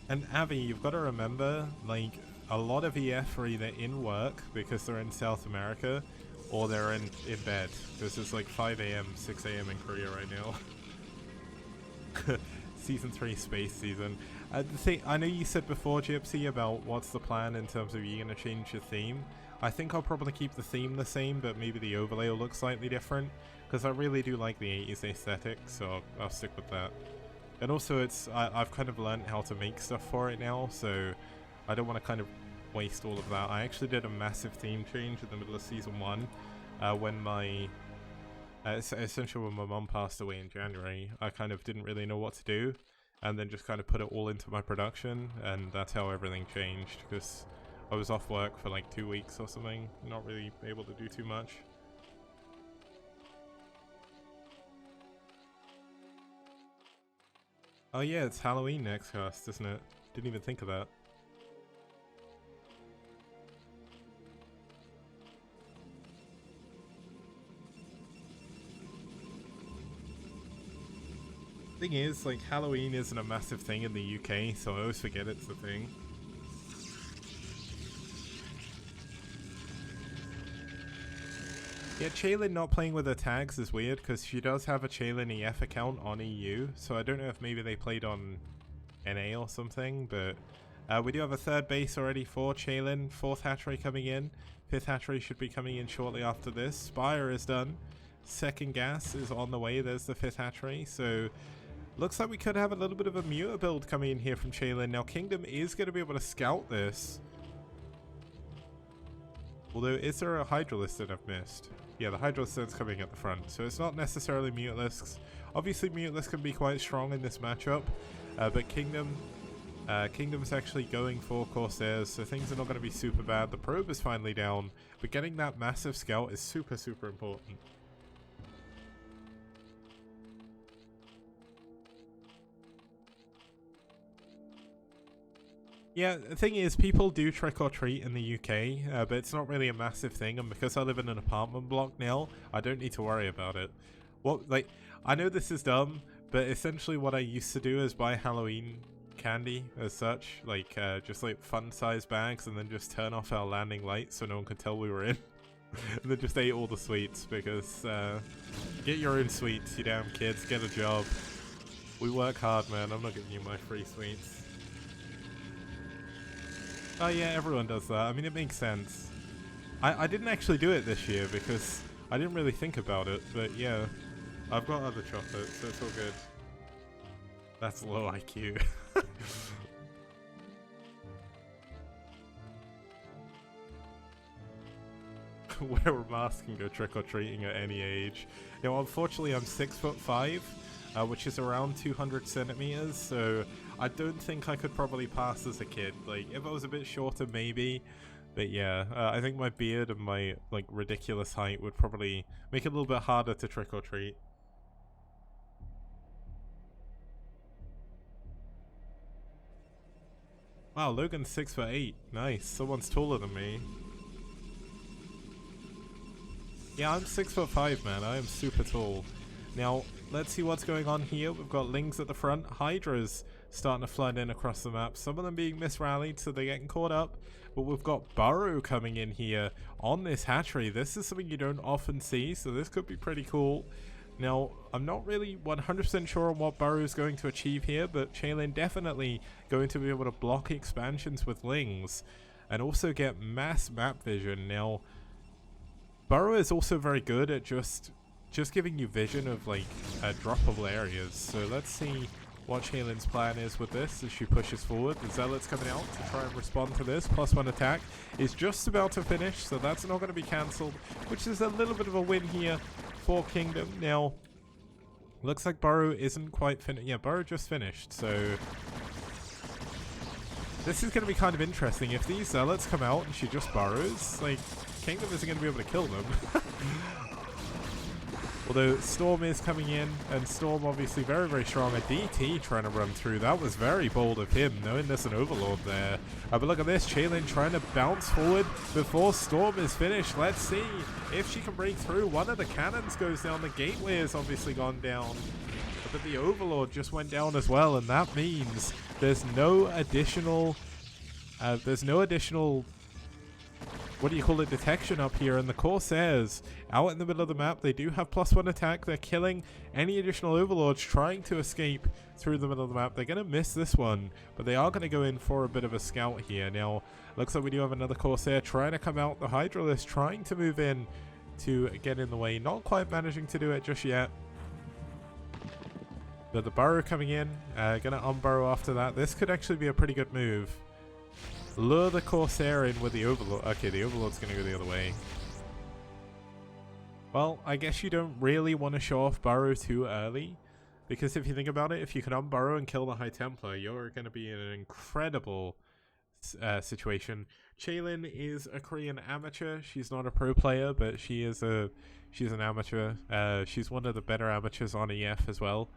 And Avi, you've got to remember, like, a lot of EF are either in work because they're in South America, or they're in bed because it's like 5 a.m., 6 a.m. in Korea right now. Season 3 space season. The thing, I know you said before, Gypsy, about what's the plan in terms of you going to change your theme. I think I'll probably keep the theme the same, but maybe the overlay will look slightly different, because I really do like the 80s aesthetic, so I'll stick with that. And also, I've kind of learned how to make stuff for it now, so I don't want to kind of waste all of that. I actually did a massive theme change in the middle of Season 1, when my... essentially when my mum passed away in January. I kind of didn't really know what to do, and then just kind of put it all into my production, and that's how everything changed, because I was off work for like 2 weeks or something, not really able to do too much. Oh yeah, it's Halloween next cast, isn't it? Didn't even think of that. Thing is, like, Halloween isn't a massive thing in the UK, so I always forget it's a thing. Yeah, Chaylin not playing with her tags is weird, because she does have a Chaylin EF account on EU, so I don't know if maybe they played on NA or something, but we do have a third base already for Chaylin, 4th hatchery coming in, 5th hatchery should be coming in shortly after this, Spire is done, 2nd gas is on the way, there's the 5th hatchery, so looks like we could have a little bit of a Muta build coming in here from Chaylin. Now Kingdom is going to be able to scout this. Although, is there a Hydralisk that I've missed? Yeah, the Hydralisk's coming at the front, so it's not necessarily Mutalisks. Obviously Mutalisk can be quite strong in this matchup, but Kingdom's actually going for Corsairs, so things are not going to be super bad. The probe is finally down, but getting that massive scout is super important. Yeah, the thing is, people do trick or treat in the UK, but it's not really a massive thing, and because I live in an apartment block now, I don't need to worry about it. I know this is dumb, but essentially what I used to do is buy Halloween candy as such, just like fun-sized bags, and then just turn off our landing lights so no one could tell we were in. And then just ate all the sweets, because get your own sweets, you damn kids, get a job. We work hard, man, I'm not giving you my free sweets. Oh yeah, everyone does that. I mean, it makes sense. I didn't actually do it this year because I didn't really think about it, but yeah. I've got other chocolate, so it's all good. That's low IQ. Wear a mask and go trick-or-treating at any age. Now, unfortunately, I'm 6'5", which is around 200 centimeters, so I don't think I could probably pass as a kid. Like, if I was a bit shorter, maybe. But yeah, I think my beard and my, like, ridiculous height would probably make it a little bit harder to trick-or-treat. Wow, Logan's 6'8". Nice, someone's taller than me. Yeah, I'm 6'5", man. I am super tall. Now, let's see what's going on here. We've got Lings at the front. Hydras starting to flood in across the map. Some of them being misrallied, so they're getting caught up. But we've got Burrow coming in here on this hatchery. This is something you don't often see, so this could be pretty cool. Now, I'm not really 100% sure on what Burrow is going to achieve here, but Chaylin definitely going to be able to block expansions with Lings and also get mass map vision. Now, Burrow is also very good at just giving you vision of like droppable areas. So let's see what Chaylin's plan is with this as she pushes forward. The Zealots coming out to try and respond to this. +1 attack is just about to finish, so that's not going to be cancelled, which is a little bit of a win here for Kingdom. Now, looks like Burrow isn't quite finished. Yeah, Burrow just finished, so this is going to be kind of interesting. If these Zealots come out and she just burrows, like, Kingdom isn't going to be able to kill them. Although Storm is coming in, and Storm obviously very, very strong. A DT trying to run through. That was very bold of him, knowing there's an Overlord there. But look at this, Chaylin trying to bounce forward before Storm is finished. Let's see if she can break through. One of the cannons goes down. The gateway has obviously gone down. But the Overlord just went down as well, and that means there's no additional... what do you call it, detection up here, and the Corsairs out in the middle of the map. They do have +1 attack. They're killing any additional Overlords trying to escape through the middle of the map. They're going to miss this one, but they are going to go in for a bit of a scout here. Now, looks like we do have another Corsair trying to come out. The Hydralisk trying to move in to get in the way. Not quite managing to do it just yet. But the Burrow coming in, going to unburrow after that. This could actually be a pretty good move. Lure the Corsair in with the Overlord. Okay, the Overlord's going to go the other way. Well, I guess you don't really want to show off Burrow too early, because if you think about it, if you can unburrow and kill the High Templar, you're going to be in an incredible situation. Chaylin is a Korean amateur. She's not a pro player, but she's an amateur. She's one of the better amateurs on EF as well.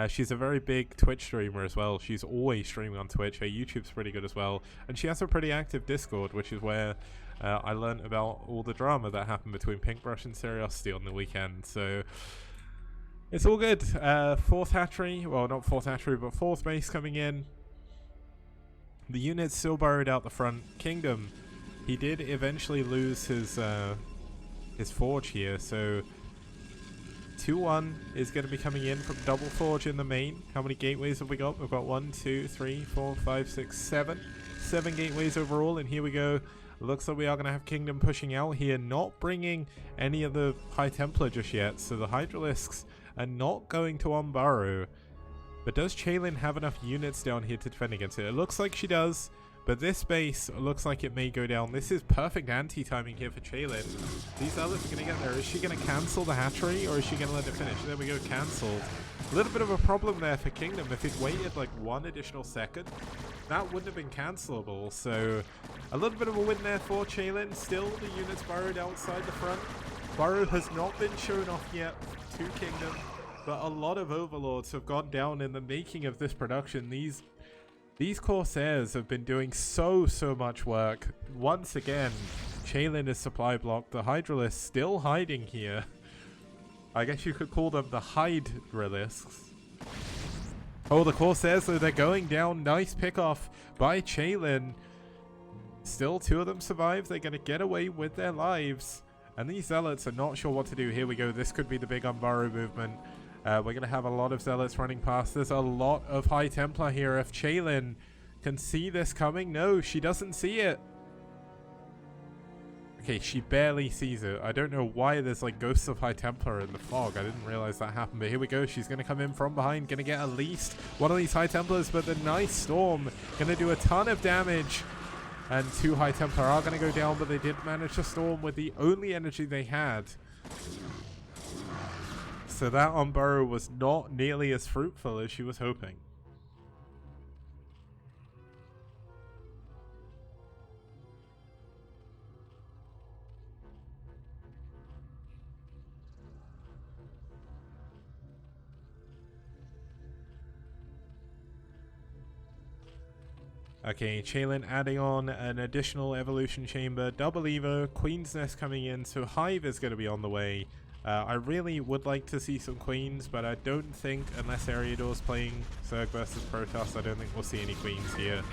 She's a very big Twitch streamer as well. She's always streaming on Twitch. Her YouTube's pretty good as well. And she has a pretty active Discord, which is where I learned about all the drama that happened between Pinkbrush and Seriosity on the weekend. So it's all good. Fourth hatchery. Well, not fourth hatchery, but fourth base coming in. The unit's still burrowed out the front. Kingdom, he did eventually lose his forge here, so 2-1 is going to be coming in from Double Forge in the main. How many gateways have we got? We've got 1, 2, 3, 4, 5, 6, 7. 7 gateways overall, and here we go. Looks like we are going to have Kingdom pushing out here, not bringing any of the High Templar just yet, so the Hydralisks are not going to unburrow. But does Chaylin have enough units down here to defend against it? It looks like she does. But this base looks like it may go down. This is perfect anti-timing here for Chaylin. These others are going to get there. Is she going to cancel the hatchery, or is she going to let it finish? There we go, cancelled. A little bit of a problem there for Kingdom. If it waited like 1 additional second, that wouldn't have been cancelable. So a little bit of a win there for Chaylin. Still, the units burrowed outside the front. Burrow has not been shown off yet to Kingdom, but a lot of Overlords have gone down in the making of this production. These Corsairs have been doing so much work. Once again, Chaylin is supply blocked. The Hydralisk still hiding here. I guess you could call them the Hydralisks. Oh, the Corsairs, though, they're going down. Nice pick-off by Chaylin. Still 2 of them survive. They're going to get away with their lives. And these Zealots are not sure what to do. Here we go. This could be the big unburrow movement. We're going to have a lot of Zealots running past. There's a lot of High Templar here. If Chaylin can see this coming. No, she doesn't see it. Okay, she barely sees it. I don't know why there's like ghosts of High Templar in the fog. I didn't realize that happened. But here we go. She's going to come in from behind. Going to get at least one of these High Templars. But the nice Storm going to do a ton of damage. And 2 High Templar are going to go down. But they did manage to Storm with the only energy they had. So that unburrow was not nearly as fruitful as she was hoping. Okay, Chaylin adding on an additional evolution chamber, double Evo, Queen's Nest coming in, so Hive is going to be on the way. I really would like to see some queens, but I don't think, unless Eriador's playing Zerg versus Protoss, I don't think we'll see any queens here.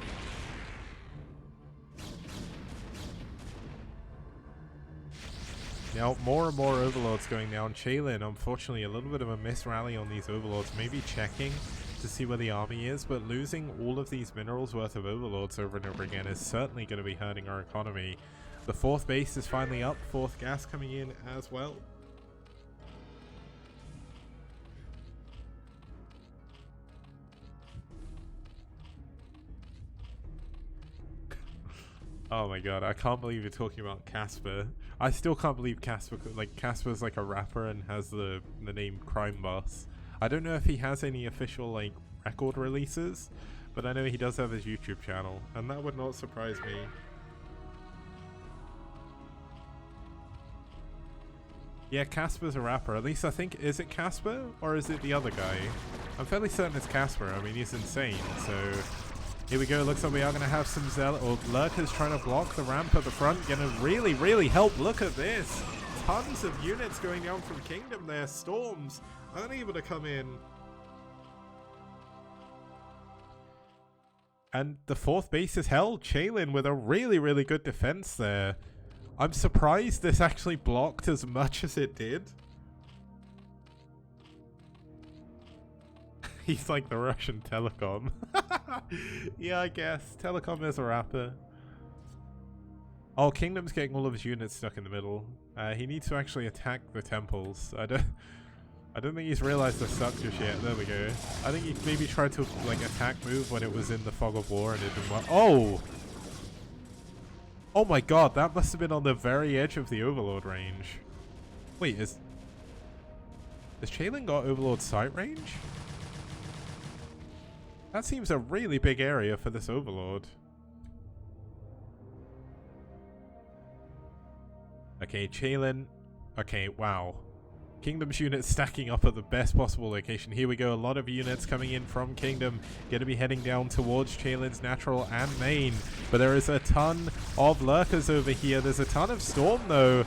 Now, more and more overlords going down. Chaelin, unfortunately, a little bit of a miss rally on these overlords. Maybe checking to see where the army is, but losing all of these minerals worth of overlords over and over again is certainly going to be hurting our economy. The 4th base is finally up, 4th gas coming in as well. Oh my god, I can't believe you're talking about Casper. I still can't believe Casper's like a rapper and has the name Crime Boss. I don't know if he has any official like record releases, but I know he does have his YouTube channel, and that would not surprise me. Yeah, Casper's a rapper. At least I think, is it Casper or is it the other guy? I'm fairly certain it's Casper. I mean, he's insane, so... Here we go, looks like we are going to have some lurkers trying to block the ramp at the front. Going to really, really help. Look at this. Tons of units going down from Kingdom there. Storms unable to come in. And the 4th base is held. Chaelin with a really, really good defense there. I'm surprised this actually blocked as much as it did. He's like the Russian Telecom. Yeah, I guess. Telecom is a rapper. Oh, Kingdom's getting all of his units stuck in the middle. He needs to actually attack the temples. I don't think he's realized they're stuck just yet. There we go. I think he maybe tried to like attack move when it was in the fog of war and it didn't work. Oh! Oh my god, that must have been on the very edge of the Overlord range. Wait, has Chaelin got Overlord sight range? That seems a really big area for this Overlord. Okay, Chaelin. Okay, wow. Kingdom's units stacking up at the best possible location. Here we go, a lot of units coming in from Kingdom. Going to be heading down towards Chaelin's natural and main. But there is a ton of lurkers over here. There's a ton of Storm though.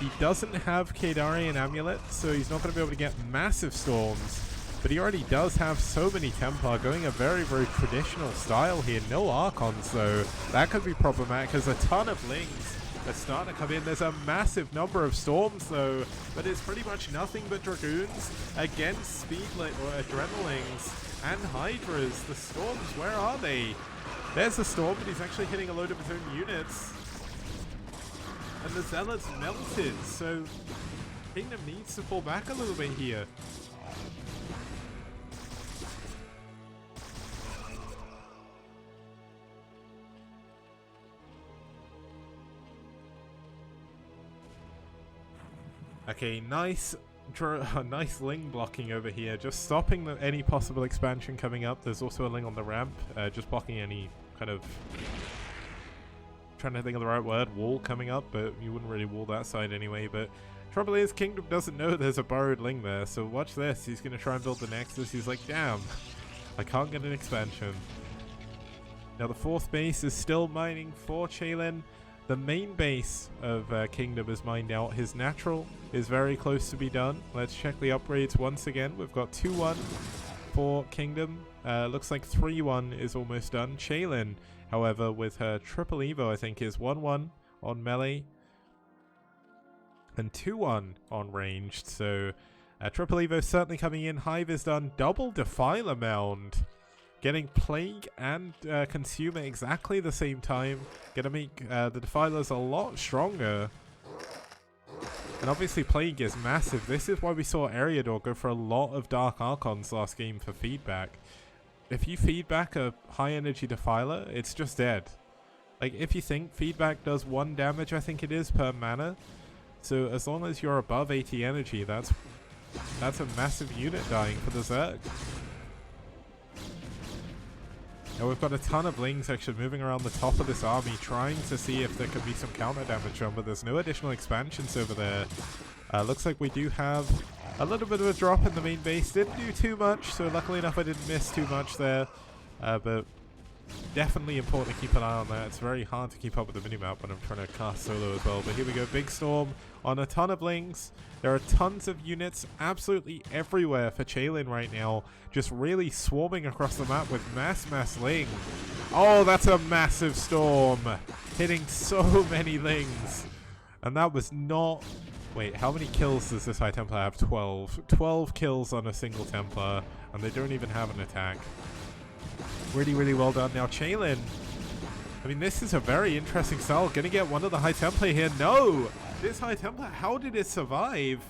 He doesn't have Kadarian Amulet, so he's not going to be able to get massive storms. But he already does have so many Templar, going a very, very traditional style here. No Archons though. That could be problematic. There's a ton of Lings that's starting to come in. There's a massive number of Storms though, but it's pretty much nothing but Dragoons against Speedlit or Adrenalings and Hydras. The Storms, where are they? There's the Storm, but he's actually hitting a load of his own units. And the Zealots melted, so Kingdom needs to pull back a little bit here. Okay, nice Ling blocking over here, just stopping any possible expansion coming up. There's also a Ling on the ramp, just blocking any kind of, trying to think of the right word, wall coming up, but you wouldn't really wall that side anyway. But trouble is, Kingdom doesn't know there's a burrowed Ling there, so watch this. He's going to try and build the Nexus. He's like, damn, I can't get an expansion. Now the 4th base is still mining for Chaelin. The main base of Kingdom is mined out. His natural is very close to be done. Let's check the upgrades once again. We've got 2-1 for Kingdom. Looks like 3-1 is almost done. Chaelin, however, with her triple Evo, I think, is 1-1 on melee and 2-1 on ranged. So triple Evo certainly coming in. Hive is done. Double Defiler Mound. Getting Plague and Consumer exactly the same time. Gonna make the Defilers a lot stronger. And obviously Plague is massive. This is why we saw Eriador go for a lot of Dark Archons last game for feedback. If you feedback a high energy Defiler, it's just dead. Like, if you think feedback does 1 damage, I think it is, per mana. So as long as you're above 80 energy, that's a massive unit dying for the Zerg. Now we've got a ton of Lings actually moving around the top of this army, trying to see if there could be some counter damage on, but there's no additional expansions over there. Looks like we do have a little bit of a drop in the main base. Didn't do too much, so luckily enough I didn't miss too much there. But Definitely important to keep an eye on that. It's very hard to keep up with the minimap when I'm trying to cast solo as well. But here we go, big storm on a ton of lings. There are tons of units absolutely everywhere for Chaylin right now, just really swarming across the map with mass ling. Oh, that's a massive storm, hitting so many lings. And that was not... Wait, how many kills does this High Templar have? 12. 12 kills on a single Templar, and they don't even have an attack. Really, really well done. Now, Chaylin, I mean, this is a very interesting style. Gonna get one of the High Templar here. No! This High Templar, how did it survive?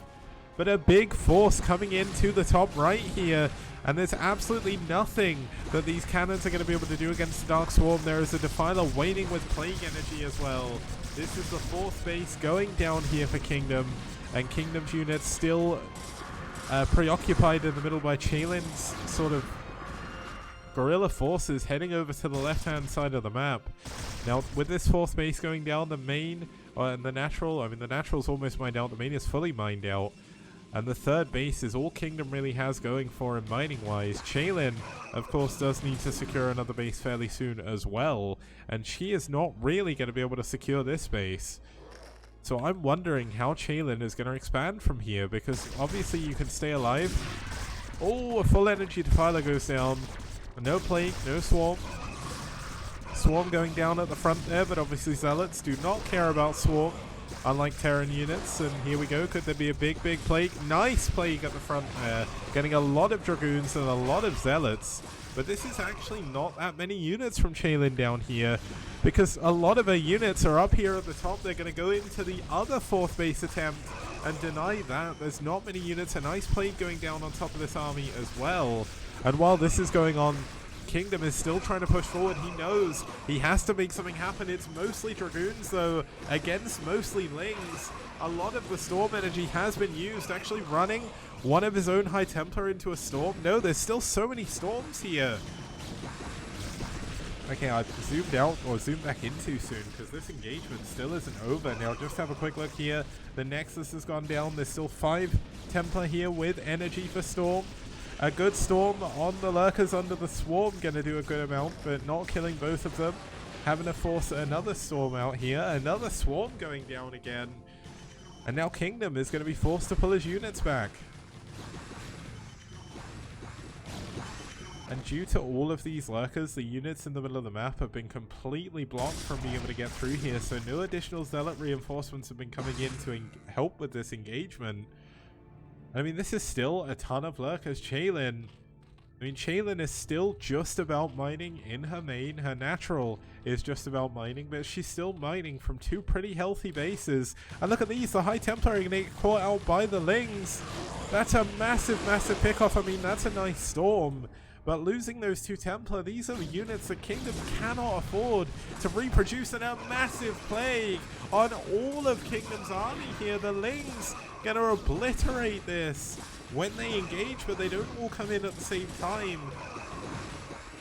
But a big force coming into the top right here, and there's absolutely nothing that these cannons are going to be able to do against the Dark Swarm. There is a Defiler waiting with Plague Energy as well. This is the fourth base going down here for Kingdom, and Kingdom's units still preoccupied in the middle by Chaylin's sort of guerrilla forces heading over to the left-hand side of the map. Now, with this fourth base going down, the main and the natural, I mean, the natural's almost mined out, the main is fully mined out, and the third base is all Kingdom really has going for him mining-wise. Chaylin, of course, does need to secure another base fairly soon as well, and she is not really going to be able to secure this base. So I'm wondering how Chaylin is going to expand from here, because obviously you can stay alive. Oh, a full energy Defiler goes down. No Plague, no Swarm. Swarm going down at the front there, but obviously Zealots do not care about Swarm, unlike Terran units. And here we go. Could there be a big Plague? Nice Plague at the front there. Getting a lot of Dragoons and a lot of Zealots. But this is actually not that many units from Chaylin down here, because a lot of her units are up here at the top. They're going to go into the other fourth base attempt and deny that. There's not many units. A nice Plague going down on top of this army as well. And while this is going on, Kingdom is still trying to push forward. He knows he has to make something happen. It's mostly Dragoons, though, against mostly Lings. A lot of the Storm energy has been used, actually running one of his own High Templar into a Storm. No, there's still so many Storms here. Okay, I zoomed out, or zoomed back in too soon, because this engagement still isn't over. Now, just have a quick look here. The Nexus has gone down. There's still 5 Templar here with energy for Storm. A good Storm on the Lurkers under the Swarm, gonna do a good amount, but not killing both of them. Having to force another Storm out here. Another Swarm going down again. And now Kingdom is gonna be forced to pull his units back. And due to all of these Lurkers, the units in the middle of the map have been completely blocked from being able to get through here, so no additional Zealot reinforcements have been coming in to help with this engagement. I mean, this is still a ton of Lurkers. Chaylin, I mean, Chaylin is still just about mining in her main. Her natural is just about mining, but she's still mining from 2 pretty healthy bases. And look at these, the High Templar are going to get caught out by the Lings. That's a massive, massive pickoff. I mean, that's a nice Storm. But losing those 2 Templar, these are units the Kingdom cannot afford to reproduce, in a massive Plague on all of Kingdom's army here. The Lings gonna obliterate this when they engage, but they don't all come in at the same time.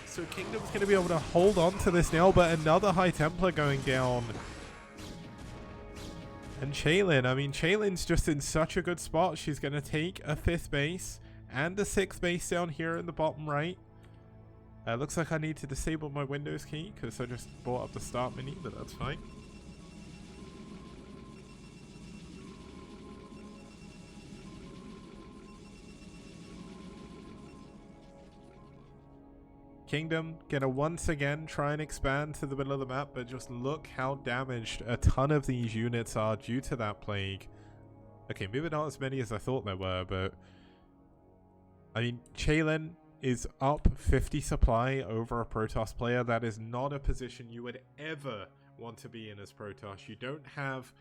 So Kingdom's gonna be able to hold on to this now, but another High Templar going down. And Chaylin, I mean, Chaylin's just in such a good spot. She's gonna take a 5th base and a 6th base down here in the bottom right. Looks like I need to disable my Windows key because I just brought up the start menu, but that's fine. Kingdom gonna once again try and expand to the middle of the map, but just look how damaged a ton of these units are due to that Plague. Okay, maybe not as many as I thought there were, but I mean, Chaylin is up 50 supply over a Protoss player. That is not a position you would ever want to be in as Protoss. You don't have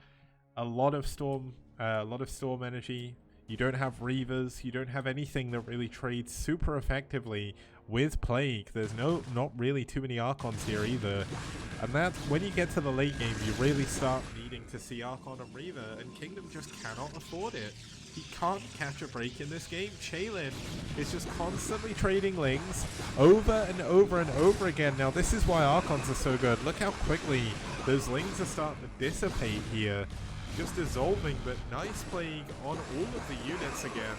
a lot of Storm energy. You don't have Reavers. You don't have anything that really trades super effectively with Plague. There's not really too many Archons here either. And that's when you get to the late game, you really start needing to see Archon and Reaver, and Kingdom just cannot afford it. He can't catch a break in this game. Chaylin is just constantly trading Lings over and over and over again. Now, this is why Archons are so good. Look how quickly those Lings are starting to dissipate here. Just dissolving, but nice Plague on all of the units again.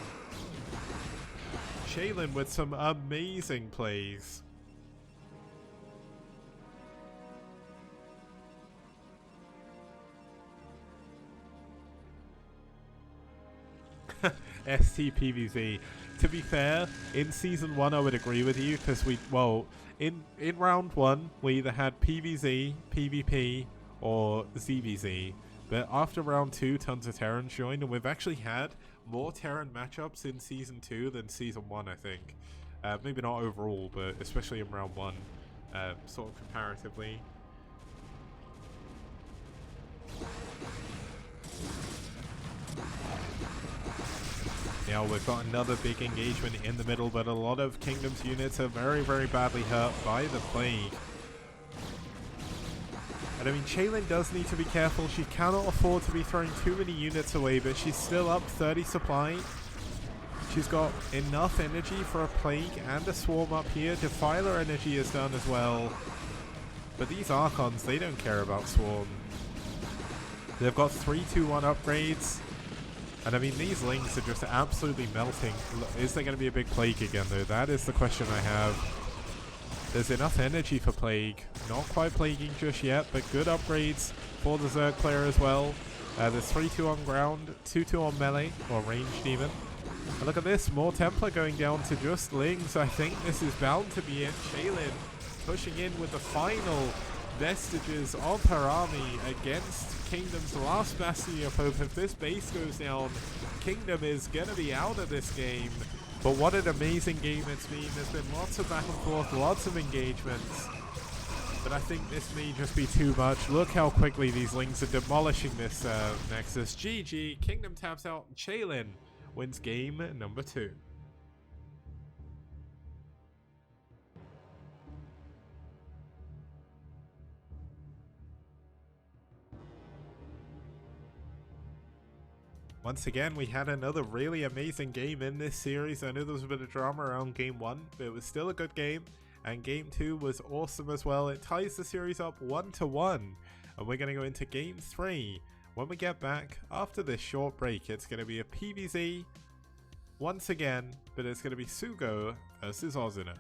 Chaylin with some amazing plays. STPVZ. To be fair, in Season 1 I would agree with you, because in Round 1 we either had PVZ, PvP, or ZVZ. But after Round 2, tons of Terrans joined, and we've actually had more Terran matchups in Season 2 than Season 1, I think. Maybe not overall, but especially in Round 1, sort of comparatively. Now we've got another big engagement in the middle, but a lot of Kingdom's units are very, very badly hurt by the Plague. And I mean, Shaylin does need to be careful. She cannot afford to be throwing too many units away, but she's still up 30 supply. She's got enough energy for a Plague and a Swarm up here. Defiler energy is done as well. But these Archons, they don't care about Swarm. They've got 3-2-1 upgrades. And I mean, these Lings are just absolutely melting. Is there going to be a big Plague again, though? That is the question I have. There's enough energy for Plague. Not quite plaguing just yet, but good upgrades for the Zerg player as well. There's 3-2 on ground, 2-2 on melee, or ranged even. And look at this, more Templar going down to just Lings. I think this is bound to be it. Shaylin pushing in with the final vestiges of her army against Kingdom's last bastion of hope. If this base goes down, Kingdom is going to be out of this game. But what an amazing game it's been. There's been lots of back and forth, lots of engagements. But I think this may just be too much. Look how quickly these Lings are demolishing this Nexus. GG, Kingdom taps out, Shaylin wins game number 2. Once again, we had another really amazing game in this series. I know there was a bit of drama around game 1, but it was still a good game. And game 2 was awesome as well. It ties the series up 1-1. And we're going to go into game 3. When we get back, after this short break, it's going to be a PvZ once again, but it's going to be Sugo versus Ozuna.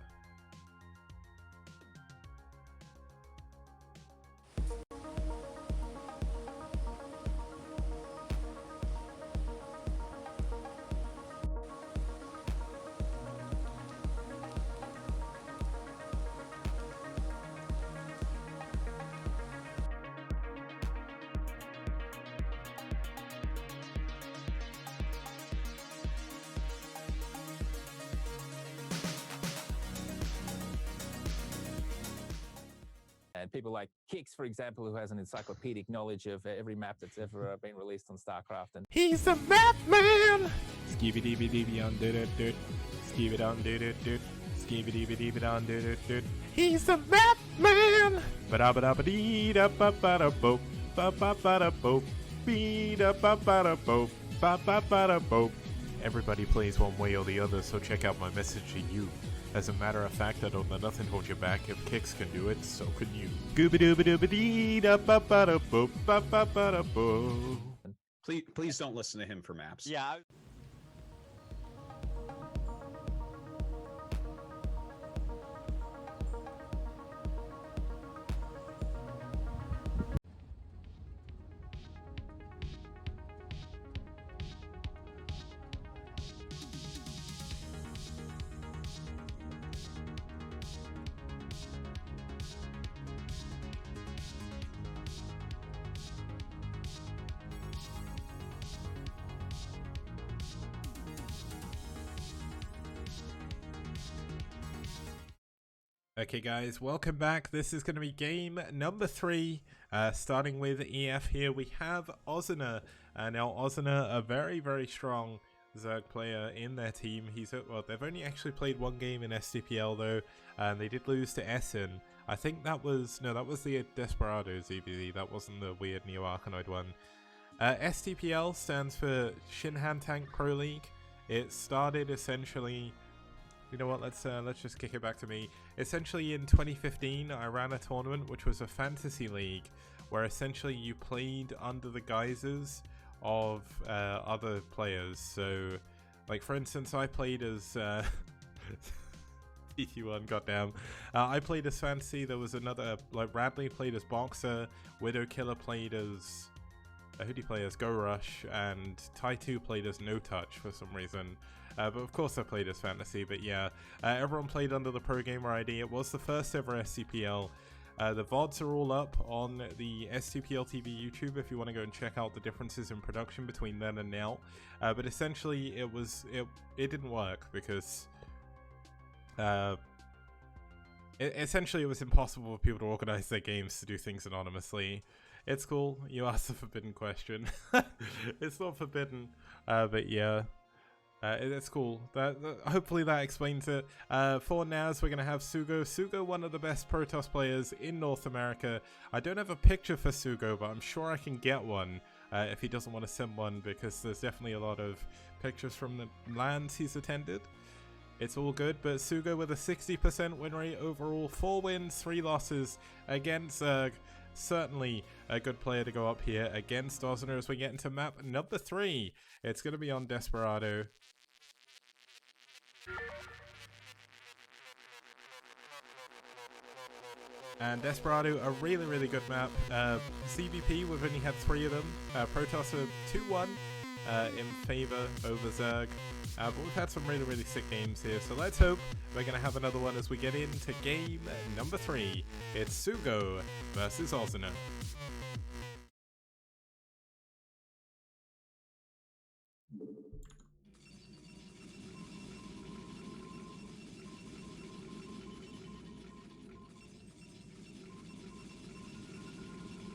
And people like Kix, for example, who has an encyclopedic knowledge of every map that's ever been released on StarCraft. And he's the map man! Skibidi on did it, dude. Skibidi on did it, dude. Skibidi on did it, dude. He's the map man! Ba-da-ba-da-ba-dee da-ba-ba-da-boop. Ba-ba-ba-da-boop. Bee-da-ba-ba-da-boop. Ba-ba-ba-da-boop. Everybody plays one way or the other, so check out my message to you. As a matter of fact, I don't let nothing hold you back. If Kix can do it, so can you. Gooba-dooba-dooba-dee-da-ba-ba-da-boop. Ba-ba-ba-da-boop. Please don't listen to him for maps. Yeah. Okay guys, welcome back. This is going to be game number 3, starting with EF here. We have Ozuna. Now Ozuna, a very, very strong Zerg player in their team. Well, they've only actually played one game in STPL though, and they did lose to Essen. I think that was the Desperado ZBZ, that wasn't the weird Neo-Arcanoid one. STPL stands for Shinhan Tank Pro League. It started essentially... You know what, let's just kick it back to me. Essentially in 2015 I ran a tournament which was a fantasy league where essentially you played under the guises of other players. So like for instance I played as TT1, goddamn. I played as Fantasy. There was another, like Radley played as Boxer, Widow Killer played as Hoodie play as Go Rush, and Tai 2 played as No Touch for some reason. But of course I played as Fantasy, but yeah. Everyone played under the Pro Gamer ID. It was the first ever STPL. The VODs are all up on the STPL TV YouTube if you want to go and check out the differences in production between then and now. But essentially it didn't work because essentially it was impossible for people to organize their games to do things anonymously. It's cool. You asked the forbidden question. It's not forbidden, but yeah. It's cool. Hopefully that explains it. For NaS, we're going to have Sugo. Sugo, one of the best Protoss players in North America. I don't have a picture for Sugo, but I'm sure I can get one if he doesn't want to send one, because there's definitely a lot of pictures from the lands he's attended. It's all good, but Sugo with a 60% win rate overall, 4 wins, 3 losses against Zerg. Certainly a good player to go up here against Ozner as we get into map number 3. It's going to be on Desperado. And Desperado, a really, really good map. CVP, we've only had 3 of them. Protoss are 2-1 in favor over Zerg. But we've had some really, really sick games here. So let's hope we're going to have another one as we get into game number 3. It's Sugo versus Ozner.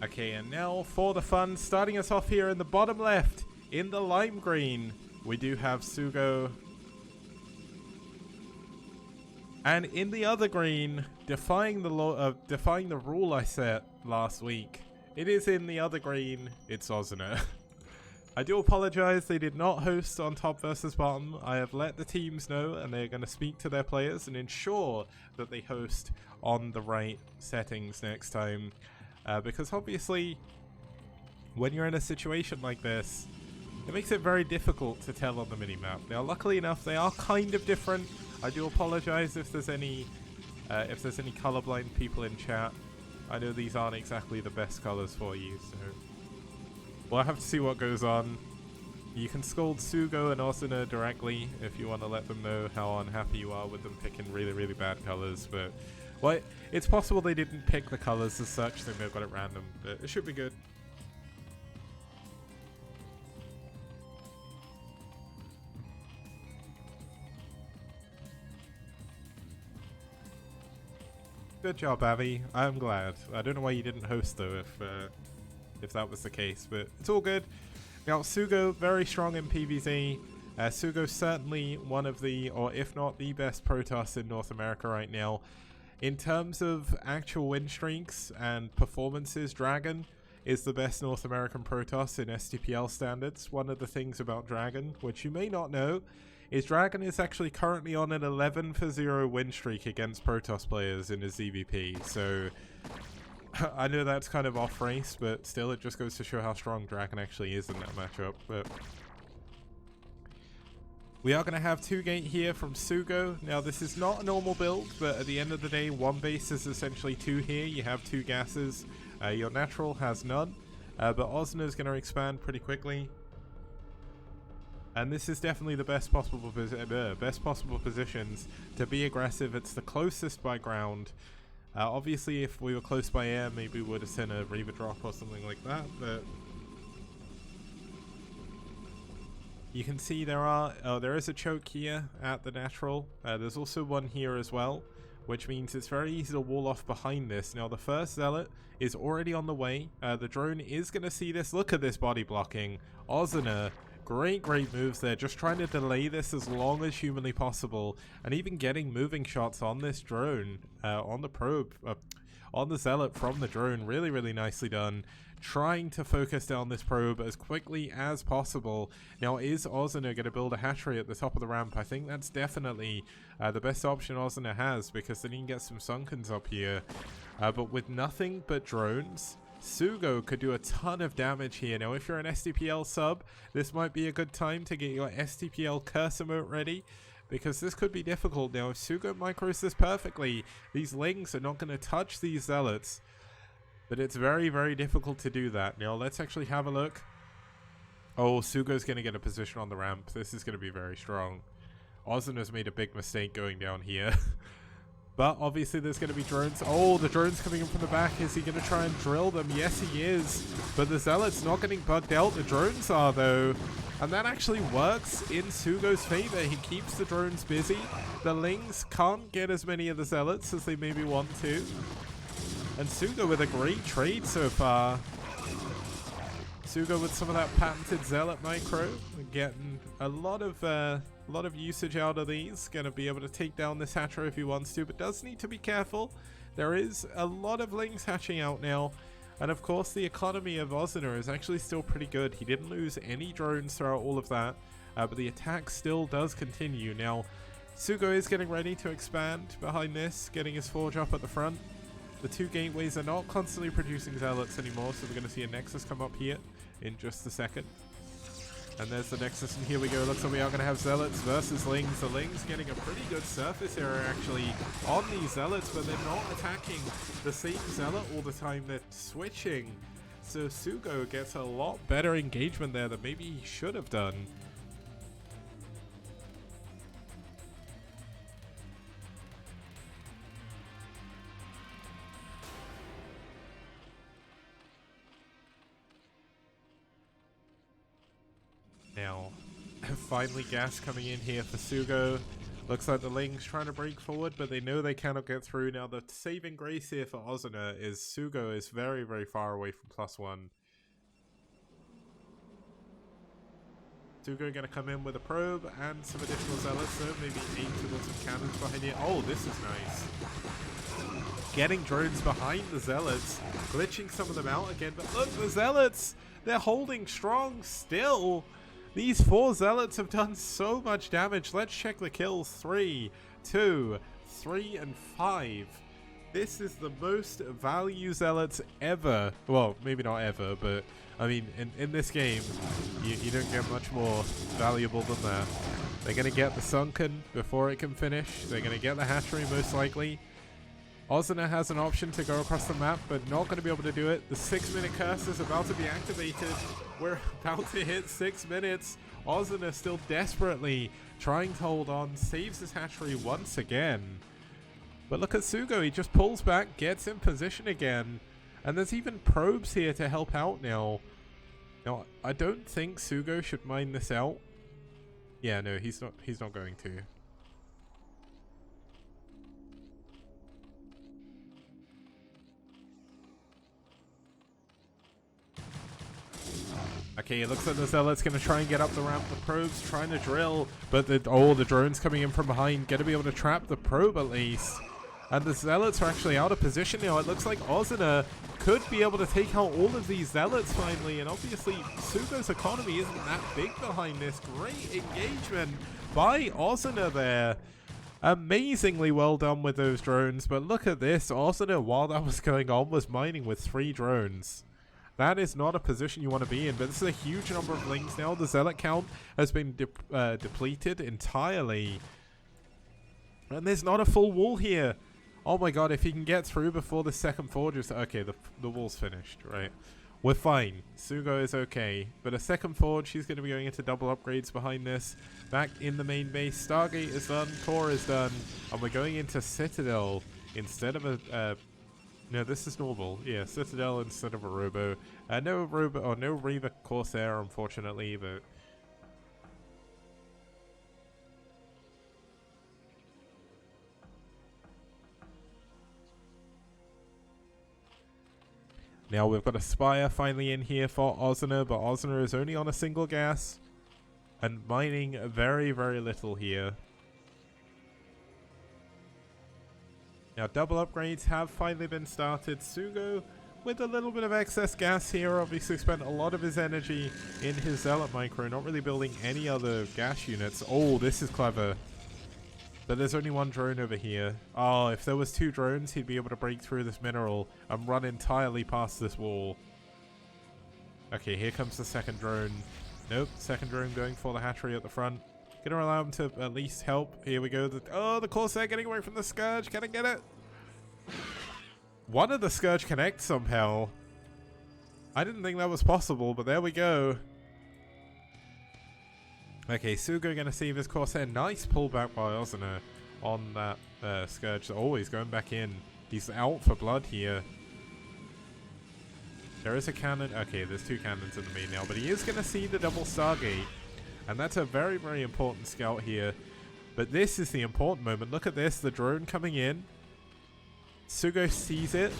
Okay, and now for the fun, starting us off here in the bottom left, in the lime green, we do have Sugo. And in the other green, defying the rule I set last week, it is in the other green, it's Ozner. I do apologize, they did not host on top versus bottom. I have let the teams know, and they're going to speak to their players and ensure that they host on the right settings next time. Because obviously, when you're in a situation like this, it makes it very difficult to tell on the minimap. Now, luckily enough, they are kind of different. I do apologize if there's any colorblind people in chat. I know these aren't exactly the best colors for you, so we'll have to see what goes on. You can scold Sugo and Ozner directly if you want to let them know how unhappy you are with them picking really, really bad colors, but well, it's possible they didn't pick the colors as such, they may have got it random, but it should be good. Good job, Avi. I'm glad. I don't know why you didn't host though, if that was the case, but it's all good. Now, Sugo, very strong in PvZ. Sugo certainly one of the, or if not the best Protoss in North America right now. In terms of actual win streaks and performances, Dragon is the best North American Protoss in STPL standards. One of the things about Dragon, which you may not know, is Dragon is actually currently on an 11-0 win streak against Protoss players in his ZVP. So I know that's kind of off race, but still it just goes to show how strong Dragon actually is in that matchup. But we are going to have 2 gate here from Sugo. Now, this is not a normal build, but at the end of the day, 1 base is essentially 2 here. You have 2 gases. Your natural has none, but Ozner is going to expand pretty quickly. And this is definitely the best possible positions to be aggressive. It's the closest by ground. Obviously, if we were close by air, maybe we would have sent a Reaver drop or something like that, but you can see there is a choke here at the natural. There's also one here as well, which means it's very easy to wall off behind this. Now, the first Zealot is already on the way. The drone is going to see this. Look at this body blocking. Ozner, great moves there. Just trying to delay this as long as humanly possible. And even getting moving shots on this drone, on the probe, on the Zealot from the drone. Really, really nicely done. Trying to focus down this probe as quickly as possible. Now, is Ozner going to build a hatchery at the top of the ramp? I think that's definitely the best option Ozner has, because then he can get some Sunkens up here. But with nothing but drones, Sugo could do a ton of damage here. Now, if you're an STPL sub, this might be a good time to get your STPL curse emote ready, because this could be difficult. Now, if Sugo micros this perfectly, these Lings are not going to touch these Zealots. But it's very, very difficult to do that. Now, let's actually have a look. Oh, Sugo's going to get a position on the ramp. This is going to be very strong. Ozuna's made a big mistake going down here. But obviously there's going to be drones. Oh, the drone's coming in from the back. Is he going to try and drill them? Yes, he is. But the Zealot's not getting bugged out. The drones are, though. And that actually works in Sugo's favor. He keeps the drones busy. The Lings can't get as many of the Zealots as they maybe want to. And Sugo with a great trade so far. Sugo with some of that patented Zealot micro. Getting a lot of usage out of these. Gonna be able to take down this hatcher if he wants to, but does need to be careful. There is a lot of Lings hatching out now. And of course the economy of Ozuna is actually still pretty good. He didn't lose any drones throughout all of that. But the attack still does continue. Now, Sugo is getting ready to expand behind this, getting his forge up at the front. The two gateways are not constantly producing Zealots anymore, so we're going to see a Nexus come up here in just a second. And there's the Nexus, and here we go. Looks like we are going to have Zealots versus Lings. The Lings getting a pretty good surface area, actually, on these Zealots, but they're not attacking the same Zealot all the time. They're switching. So Sugo gets a lot better engagement there than maybe he should have done. Now, finally gas coming in here for Sugo. Looks like the Lings trying to break forward, but they know they cannot get through. Now, the saving grace here for Ozuna is Sugo is very, very far away from +1. Sugo going to come in with a probe and some additional Zealots, so maybe aim towards some cannons behind it. Oh, this is nice. Getting drones behind the Zealots, glitching some of them out again, but look, the Zealots, they're holding strong still. These 4 Zealots have done so much damage. Let's check the kills. 3, 2, 3, and 5. This is the most value Zealots ever. Well, maybe not ever, but I mean, in this game, you don't get much more valuable than that. They're going to get the Sunken before it can finish. They're going to get the hatchery most likely. Ozuna has an option to go across the map, but not going to be able to do it. The 6-minute curse is about to be activated. We're about to hit 6 minutes. Ozuna still desperately trying to hold on, saves his hatchery once again. But look at Sugo, he just pulls back, gets in position again. And there's even probes here to help out now. Now, I don't think Sugo should mine this out. Yeah, no, he's not going to. Okay, it looks like the Zealot's going to try and get up the ramp. The probe's trying to drill, but the drone's coming in from behind. Going to be able to trap the probe at least. And the Zealots are actually out of position now. It looks like Ozuna could be able to take out all of these Zealots finally. And obviously, Sugo's economy isn't that big behind this. Great engagement by Ozuna there. Amazingly well done with those drones. But look at this. Ozuna, while that was going on, was mining with 3 drones. That is not a position you want to be in, but this is a huge number of Lings now. The Zealot count has been depleted entirely. And there's not a full wall here. Oh my god, if he can get through before the second forge is... Okay, the wall's finished, right? We're fine. Sugo is okay. But a second forge, he's going to be going into double upgrades behind this. Back in the main base, Stargate is done, Core is done, and we're going into Citadel instead of a... No, this is normal. Yeah, Citadel instead of a Robo. No Robo or no Reaver Corsair, unfortunately, but now we've got a Spire finally in here for Ozuna, but Ozuna is only on a single gas and mining very, very little here. Now, double upgrades have finally been started. Sugo, with a little bit of excess gas here, obviously spent a lot of his energy in his Zealot micro, not really building any other gas units. Oh, this is clever. But there's only 1 drone over here. Oh, if there was 2 drones, he'd be able to break through this mineral and run entirely past this wall. Okay, here comes the second drone. Nope, second drone going for the hatchery at the front. Gonna allow him to at least help. Here we go. The Corsair getting away from the Scourge. Can I get it? One of the Scourge connects somehow. I didn't think that was possible, but there we go. Okay, Sugo gonna save his Corsair. Nice pullback by Ozuna on that Scourge. Always going back in. He's out for blood here. There is a cannon. Okay, there's 2 cannons in the main now, but he is gonna see the double Stargate. And that's a very, very important scout here. But this is the important moment. Look at this. The drone coming in. Sugo sees it.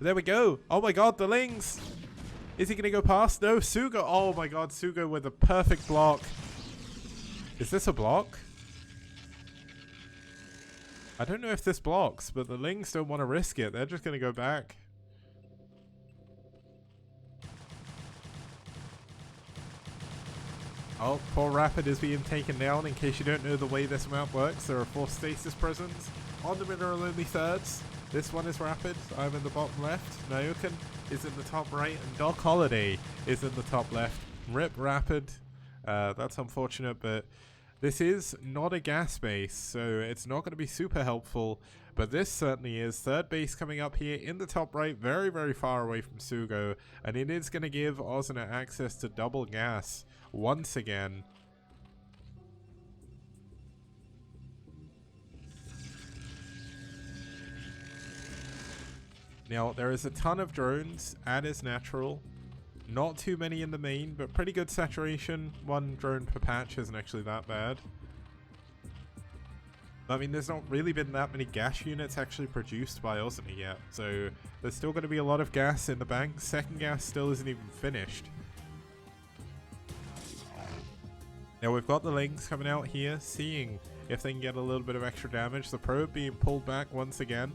There we go. Oh my god, the Lings. Is he going to go past? No, Sugo. Oh my god, Sugo with a perfect block. Is this a block? I don't know if this blocks, but the Lings don't want to risk it. They're just going to go back. Oh, poor Rapid is being taken down. In case you don't know the way this map works, there are 4 stasis prisons on the mineral-only thirds. This one is Rapid. I'm in the bottom left. Naokan is in the top right. And Doc Holiday is in the top left. Rip Rapid. That's unfortunate, but this is not a gas base, so it's not going to be super helpful. But this certainly is. Third base coming up here in the top right, very, very far away from Sugo. And it is going to give Ozuna access to double gas once again. Now, there is a ton of drones, as natural. Not too many in the main, but pretty good saturation. 1 drone per patch isn't actually that bad. I mean, there's not really been that many gas units actually produced by Ozuna yet, so there's still going to be a lot of gas in the bank. Second gas still isn't even finished. Now, we've got the Lings coming out here, seeing if they can get a little bit of extra damage. The probe being pulled back once again.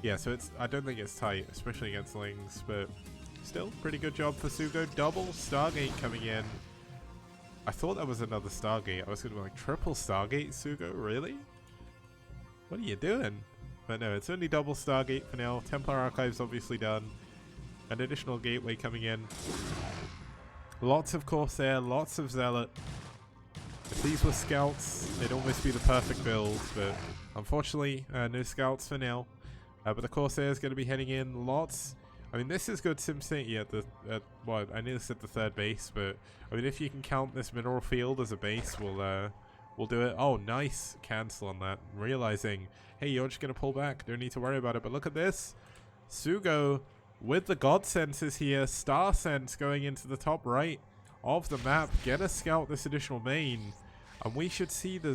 Yeah, so I don't think it's tight, especially against Lings, but still, pretty good job for Sugo. Double Stargate coming in. I thought that was another Stargate. I was going to be like, triple Stargate, Sugo? Really? What are you doing? But no, it's only double Stargate for now. Templar Archive's obviously done. An additional gateway coming in. Lots of Corsair, lots of Zealot. If these were Scouts, they'd almost be the perfect build, but unfortunately, no Scouts for now. But the Corsair is going to be heading in. Lots. I mean, this is good SimCity at the, well, I nearly said the third base, but I mean, if you can count this mineral field as a base, we'll do it. Oh, nice cancel on that. Realizing, hey, you're just going to pull back. Don't need to worry about it. But look at this. Sugo with the God Senses here. Star Sense going into the top right of the map. Get a scout this additional main. And we should see the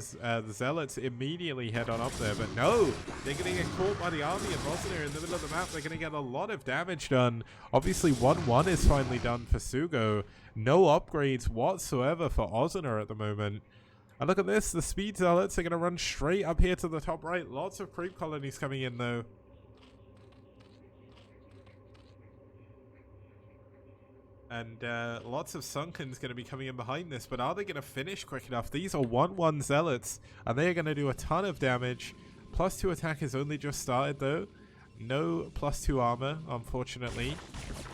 Zealots immediately head on up there. But no, they're going to get caught by the army of Ozuna in the middle of the map. They're going to get a lot of damage done. Obviously, 1-1 is finally done for Sugo. No upgrades whatsoever for Ozuna at the moment. And look at this. The Speed Zealots are going to run straight up here to the top right. Lots of creep colonies coming in, though. And lots of Sunken's going to be coming in behind this. But are they going to finish quick enough? These are 1-1 Zealots. And they are going to do a ton of damage. +2 attack has only just started, though. No +2 armor, unfortunately.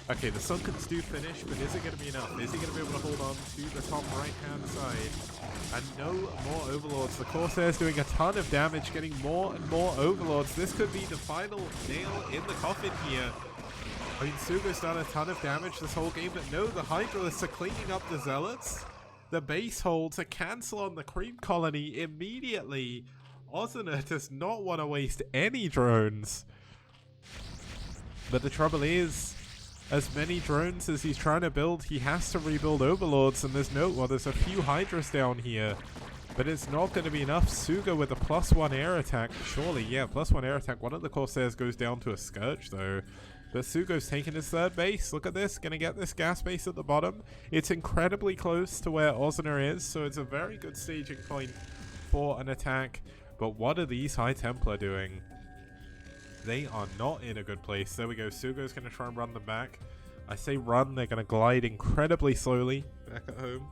Okay, the Sunken's do finish, but is it going to be enough? Is he going to be able to hold on to the top right-hand side? And no more Overlords. The Corsair's doing a ton of damage, getting more and more Overlords. This could be the final nail in the coffin here. I mean, Sugo's done a ton of damage this whole game, but no, the Hydralists are cleaning up the Zealots. The base holds a cancel on the creep colony immediately. Ozuna does not want to waste any drones. But the trouble is, as many drones as he's trying to build, he has to rebuild Overlords, and there's a few Hydras down here. But it's not going to be enough. Sugo with a +1 air attack. Surely, yeah, +1 air attack. One of the Corsairs goes down to a Scourge, though. But Sugo's taking his third base. Look at this. Going to get this gas base at the bottom. It's incredibly close to where Ozuna is, so it's a very good staging point for an attack. But what are these High Templar doing? They are not in a good place. There we go. Sugo's going to try and run them back. I say run. They're going to glide incredibly slowly back at home.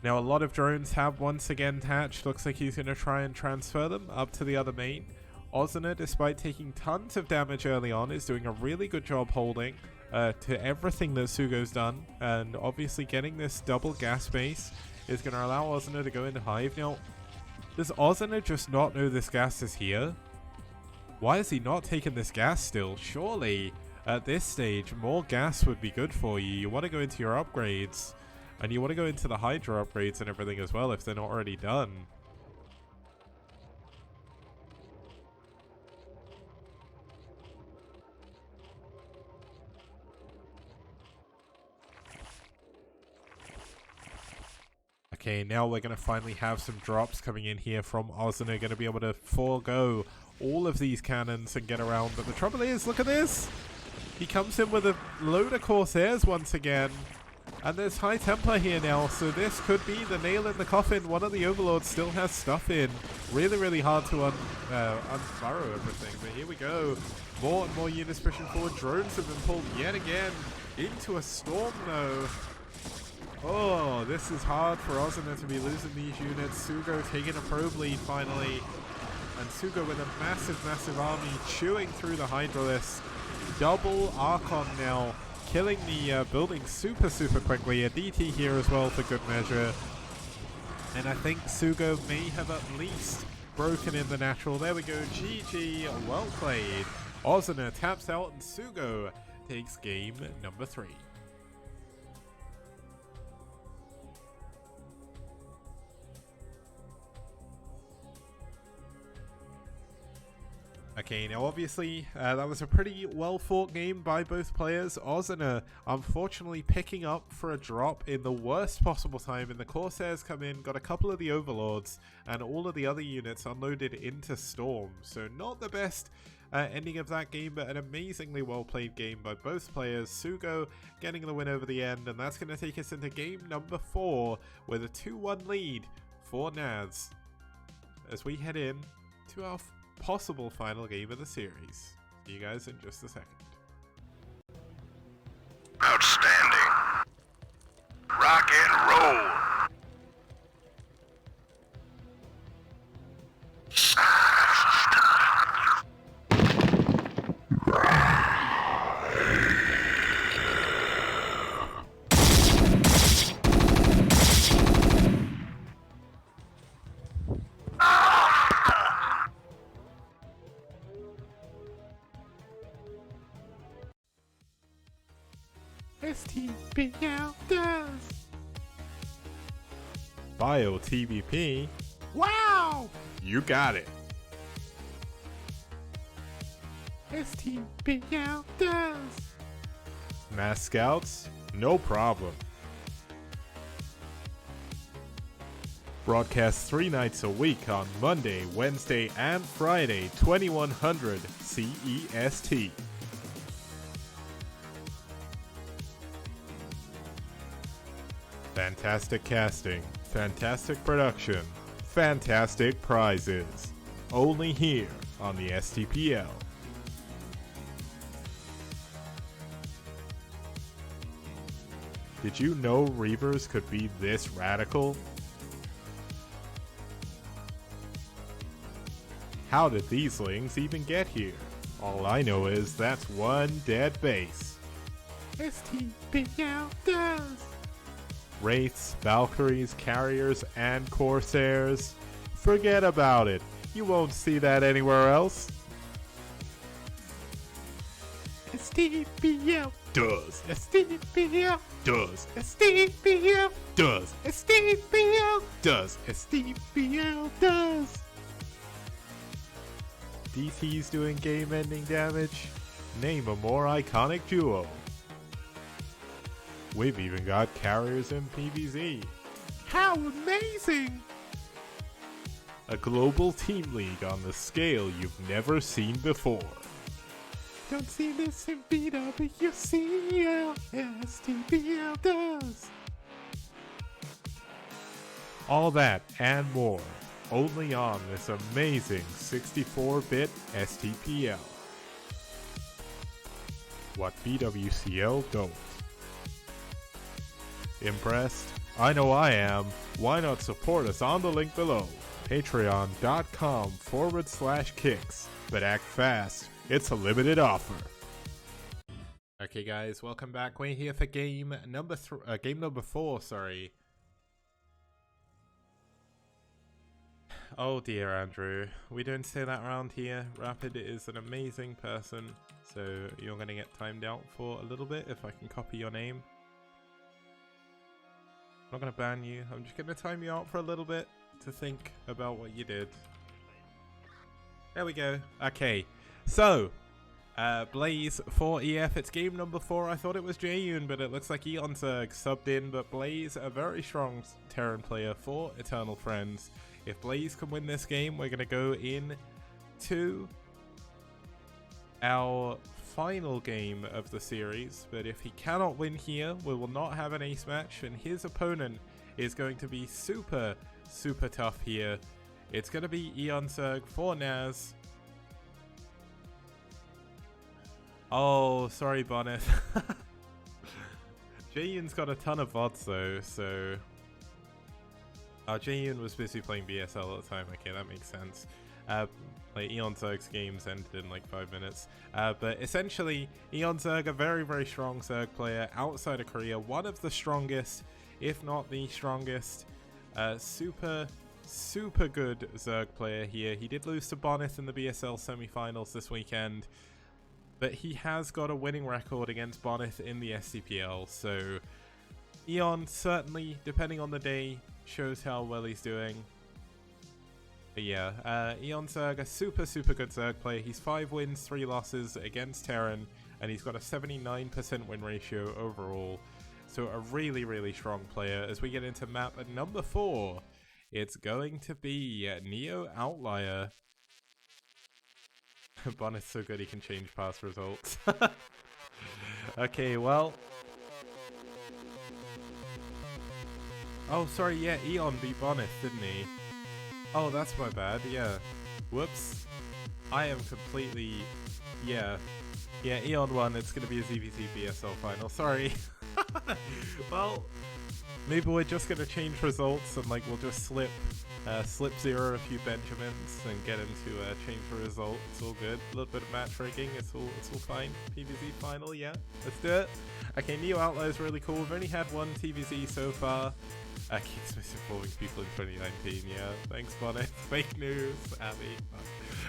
Now, a lot of drones have once again hatched. Looks like he's going to try and transfer them up to the other main. Ozuna, despite taking tons of damage early on, is doing a really good job holding to everything that Sugo's done. And obviously getting this double gas base is going to allow Ozuna to go into Hive. Now, does Ozuna just not know this gas is here? Why is he not taking this gas still? Surely, at this stage, more gas would be good for you. You want to go into your upgrades, and you want to go into the Hydra upgrades and everything as well if they're not already done. Okay, now we're going to finally have some drops coming in here from Ozner. Going to be able to forego all of these cannons and get around. But the trouble is, look at this. He comes in with a load of Corsairs once again. And there's High Templar here now. So this could be the nail in the coffin. One of the Overlords still has stuff in. Really, really hard to unfurrow everything. But here we go. More and more units pushing forward. Drones have been pulled yet again into a storm though. Oh, this is hard for Ozner to be losing these units. Sugo taking a probe lead finally. And Sugo with a massive, massive army chewing through the Hydralisk. Double Archon now, killing the building super, super quickly. A DT here as well for good measure. And I think Sugo may have at least broken in the natural. There we go, GG, well played. Ozner taps out and Sugo takes game number 3. Okay, now obviously that was a pretty well fought game by both players. Ozner unfortunately picking up for a drop in the worst possible time, and the Corsairs come in, got a couple of the Overlords, and all of the other units unloaded into Storm. So not the best ending of that game, but an amazingly well played game by both players. Sugo getting the win over the end, and that's going to take us into game number 4 with a 2-1 lead for NaS as we head in to our possible final game of the series. See you guys in just a second. Outstanding. Rock and roll. STPL does. Bio TVP. Wow! You got it. STPL does. Mass Scouts? No problem. Broadcast 3 nights a week on Monday, Wednesday, and Friday, 2100 CEST. Fantastic casting, fantastic production, fantastic prizes. Only here on the STPL. Did you know Reavers could be this radical? How did these lings even get here? All I know is that's one dead base. STPL does. Wraiths, Valkyries, Carriers, and Corsairs. Forget about it. You won't see that anywhere else. STPL does. STPL does. STPL does. STPL does. STPL does. DT's doing game-ending damage? Name a more iconic duo. We've even got Carriers in PvZ. How amazing! A global team league on the scale you've never seen before. Don't see this in BWCL, STPL does. All that and more, only on this amazing 64-bit STPL. What BWCL don't. Impressed? I know I am. Why not support us on the link below? Patreon.com/kicks. But act fast. It's a limited offer. Okay guys, welcome back. We're here for game number 4, sorry. Oh dear, Andrew. We don't say that around here. Rapid is an amazing person, so you're going to get timed out for a little bit if I can copy your name. I'm not going to ban you. I'm just going to time you out for a little bit to think about what you did. There we go. Okay, so Blaze for EF. It's game number 4. I thought it was Jaeyoon, but it looks like Eonzerg subbed in. But Blaze, a very strong Terran player for Eternal Friends. If Blaze can win this game, we're going to go in to our final game of the series. But if he cannot win here, we will not have an ace match. And his opponent is going to be super, super tough here. It's going to be Eonzerg for NaS. Oh, sorry, Bonnet. Jaeyoon's got a ton of VODs though, so... Jaeyoon was busy playing BSL at the time. Okay, that makes sense. Like Eonzerg's games ended in like 5 minutes. But essentially, Eonzerg, a very, very strong Zerg player outside of Korea. One of the strongest, if not the strongest. Super, super good Zerg player here. He did lose to Bonnet in the BSL semi-finals this weekend. But he has got a winning record against Bonnet in the STPL. So, Eon certainly, depending on the day, shows how well he's doing. But yeah, Eonzerg, a super, super good Zerg player. He's 5 wins, 3 losses against Terran, and he's got a 79% win ratio overall. So a really, really strong player. As we get into map at number 4, it's going to be Neo Outlier. Bonnet's so good he can change past results. Okay, well... Oh, sorry, yeah, Eon beat Bonnet, didn't he? Oh, that's my bad, yeah. Whoops. I am completely... Yeah. Yeah, Eon won. It's going to be a ZVZ BSL final. Sorry. Well, maybe we're just going to change results and, like, we'll just slip zero a few Benjamins and get him to change the result. It's all good. A little bit of match rigging. It's all fine. PvZ final, yeah. Let's do it. Okay, Neo Outlier is really cool. We've only had 1 TVZ so far. Keeps misinforming people in 2019, yeah. Thanks, Bonnet. Fake news, Abby.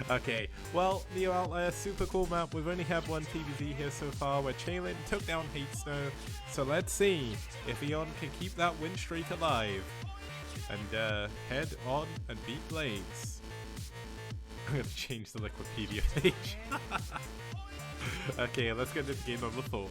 Okay, well, Neo Outlier, super cool map. We've only had 1 TVZ here so far, where Chaylin took down Hate Snow. So let's see if Eon can keep that win streak alive. And head on and beat Blaze. I'm going to change the Liquipedia page. Okay, let's get into game number 4.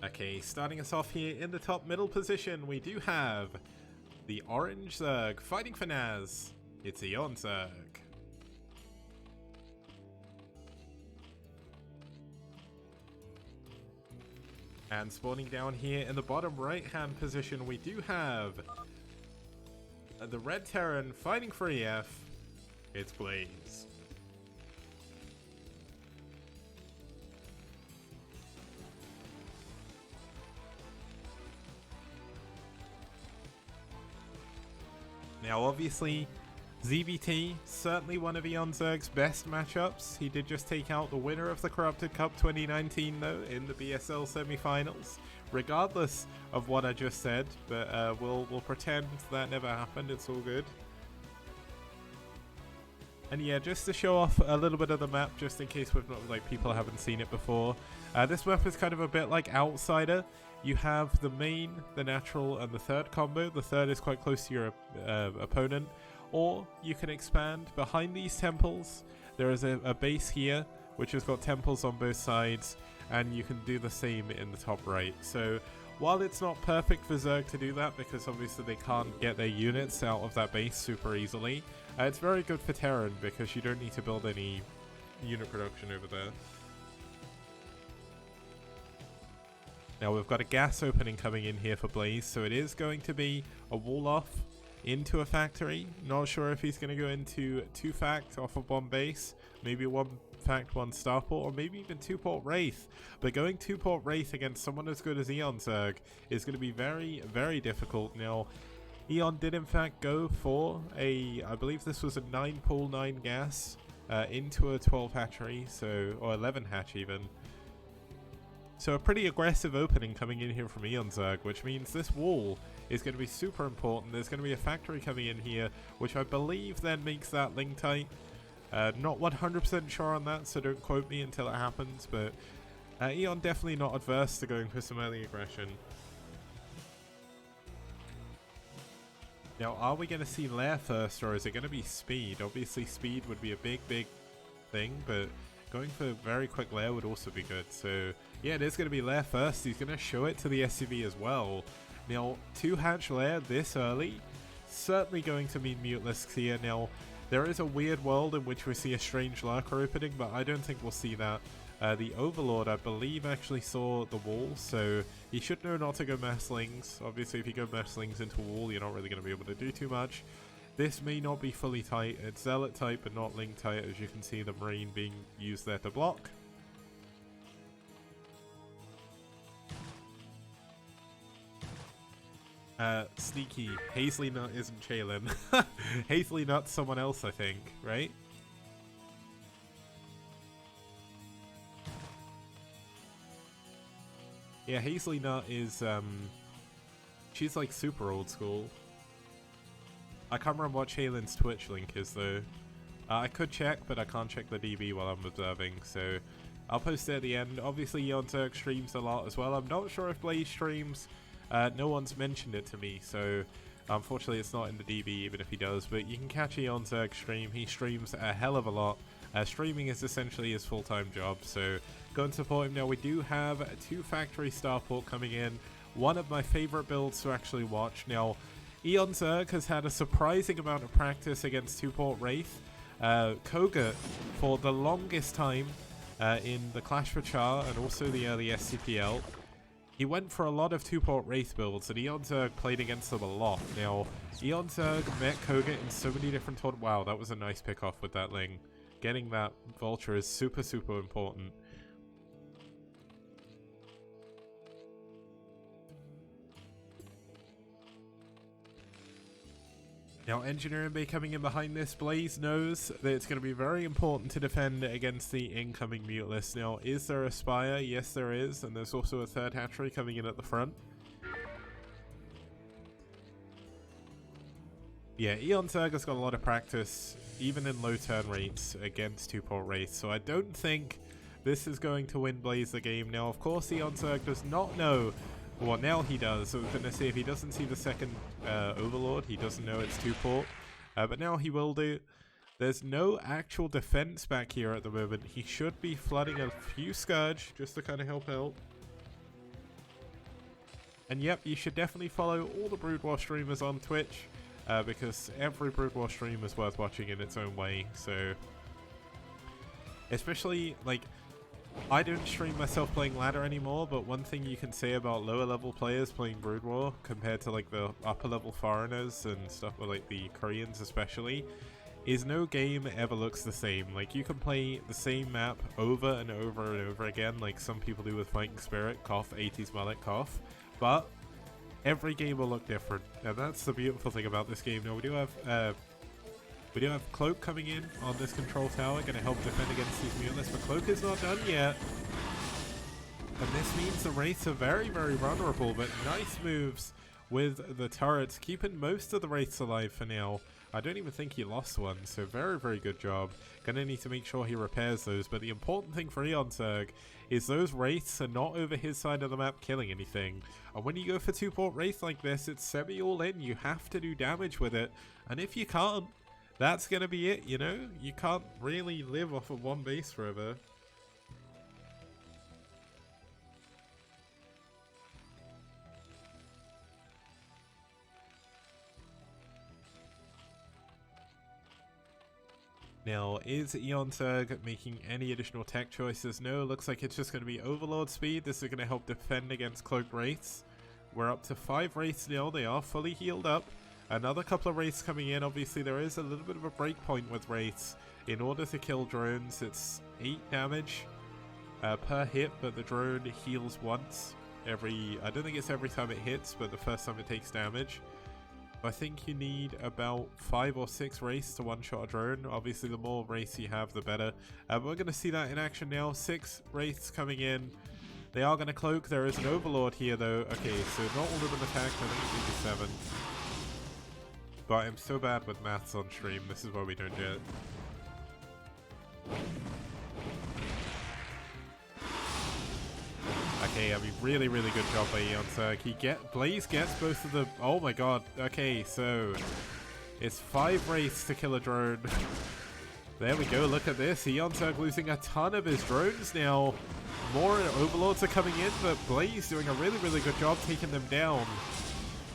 Okay, starting us off here in the top middle position, we do have the Orange Zerg fighting for NaS. It's Eonzerg. And spawning down here in the bottom right-hand position, we do have the Red Terran fighting for EF. It's Blaze. Now, obviously, ZVT, certainly one of Eonzerg's best matchups. He did just take out the winner of the Corrupted Cup 2019, though, in the BSL semi-finals. Regardless of what I just said, but we'll pretend that never happened. It's all good. And yeah, just to show off a little bit of the map, just in case we've not, like, people haven't seen it before. This map is kind of a bit like Outsider. You have the main, the natural, and the third combo. The third is quite close to your opponent. Or you can expand behind these temples. There is a base here, which has got temples on both sides. And you can do the same in the top right. So while it's not perfect for Zerg to do that, because obviously they can't get their units out of that base super easily, it's very good for Terran, because you don't need to build any unit production over there. Now we've got a gas opening coming in here for Blaze, so it is going to be a wall off into a factory. Not sure if he's going to go into 2 fact off of 1 base, maybe 1 fact 1 starport, or maybe even 2 port Wraith. But going 2 port Wraith against someone as good as Eonzerg is going to be very, very difficult. Now, Eon did in fact go for a, I believe this was a 9 pool 9 gas into a 12 hatchery, so, or 11 hatch even. So a pretty aggressive opening coming in here from Eon Zerg, which means this wall is going to be super important. There's going to be a factory coming in here, which I believe then makes that link tight. Not 100% sure on that, so don't quote me until it happens, but Eon definitely not adverse to going for some early aggression. Now, are we going to see Lair first, or is it going to be speed? Obviously, speed would be a big thing, but going for very quick Lair would also be good. So, yeah, it is going to be Lair first. He's going to show it to the SCV as well. Now, 2 hatch Lair this early, certainly going to mean muteless here. Now, there is a weird world in which we see a strange lurker opening, but I don't think we'll see that. The Overlord, I believe, actually saw the wall, so he should know not to go mass slings. Obviously, if you go mass slings into a wall, you're not really going to be able to do too much. This may not be fully tight. It's Zealot type, but not link tight, as you can see the Marine being used there to block. Sneaky. Hazely Nut isn't Chaylin. Hazely Nut's someone else, I think, right? Yeah, Hazely Nut is, she's like super old school. I can't remember what Chaylin's Twitch link is though. I could check, but I can't check the DB while I'm observing, so I'll post it at the end. Obviously, Eon Zerg streams a lot as well. I'm not sure if Blaze streams. No one's mentioned it to me, so unfortunately it's not in the DB even if he does, but you can catch Eon Zerg stream. He streams a hell of a lot. Streaming is essentially his full-time job, so go and support him. Now, we do have 2 factory starport coming in. One of my favorite builds to actually watch. Now, Eon Zerg has had a surprising amount of practice against 2-port Wraith. Koga, for the longest time in the Clash for Char and also the early STPL, he went for a lot of 2-port Wraith builds, and Eon Zerg played against them a lot. Now, Eon Zerg met Koga in so many different tournaments. Wow, that was a nice pick-off with that Ling. Getting that Vulture is super, super important. Now, Engineering Bay coming in behind this. Blaze knows that it's going to be very important to defend against the incoming Muteless. Now, is there a Spire? Yes, there is. And there's also a 3rd hatchery coming in at the front. Yeah, Eon Zerg has got a lot of practice, even in low turn rates, against 2-port Wraith. So I don't think this is going to win Blaze the game. Now, of course, Eon Zerg does not know. Well, now he does. So I was going to say, if he doesn't see the second Overlord, he doesn't know it's 2-port. But now he will do. There's no actual defense back here at the moment. He should be flooding a few Scourge just to kind of help out. And yep, you should definitely follow all the Brood War streamers on Twitch. Because every Brood War stream is worth watching in its own way. So, especially, like, I don't stream myself playing ladder anymore, but one thing you can say about lower level players playing Brood War compared to like the upper level foreigners and stuff, like the Koreans especially, is no game ever looks the same. Like, you can play the same map over and over and over again, like some people do with Fighting Spirit, cough, 80s mullet, cough, but every game will look different, and that's the beautiful thing about this game. Now, we do have Cloak coming in on this control tower, going to help defend against these Muteless, but Cloak is not done yet. And this means the Wraiths are very, very vulnerable, but nice moves with the turrets, keeping most of the Wraiths alive for now. I don't even think he lost one, so very, very good job. Gonna need to make sure he repairs those, but the important thing for Eon Zerg is those Wraiths are not over his side of the map killing anything. And when you go for 2-port Wraith like this, it's semi-all in, you have to do damage with it, and if you can't, that's gonna be it, you know? You can't really live off of one base forever. Now, is Eon Zerg making any additional tech choices? No, looks like it's just going to be Overlord speed. This is going to help defend against Cloaked Wraiths. We're up to 5 Wraiths now. They are fully healed up. Another couple of Wraiths coming in. Obviously, there is a little bit of a breakpoint with Wraiths. In order to kill drones, it's 8 damage per hit, but the drone heals once every... I don't think it's every time it hits, but the first time it takes damage. I think you need about 5 or 6 wraiths to one-shot a drone. Obviously, the more wraiths you have, the better. But we're going to see that in action now. 6 wraiths coming in. They are going to cloak. There is an overlord here, though. Okay, so not all of them attacked. I think it's maybe 7. But I'm so bad with maths on stream. This is why we don't do it. Okay, I mean, really, really good job by Eonsurg. Blaze gets both of the... Oh my god. Okay, so... It's 5 wraiths to kill a drone. There we go, look at this. Eonsurg losing a ton of his drones now. More overlords are coming in, but Blaze doing a really, really good job taking them down.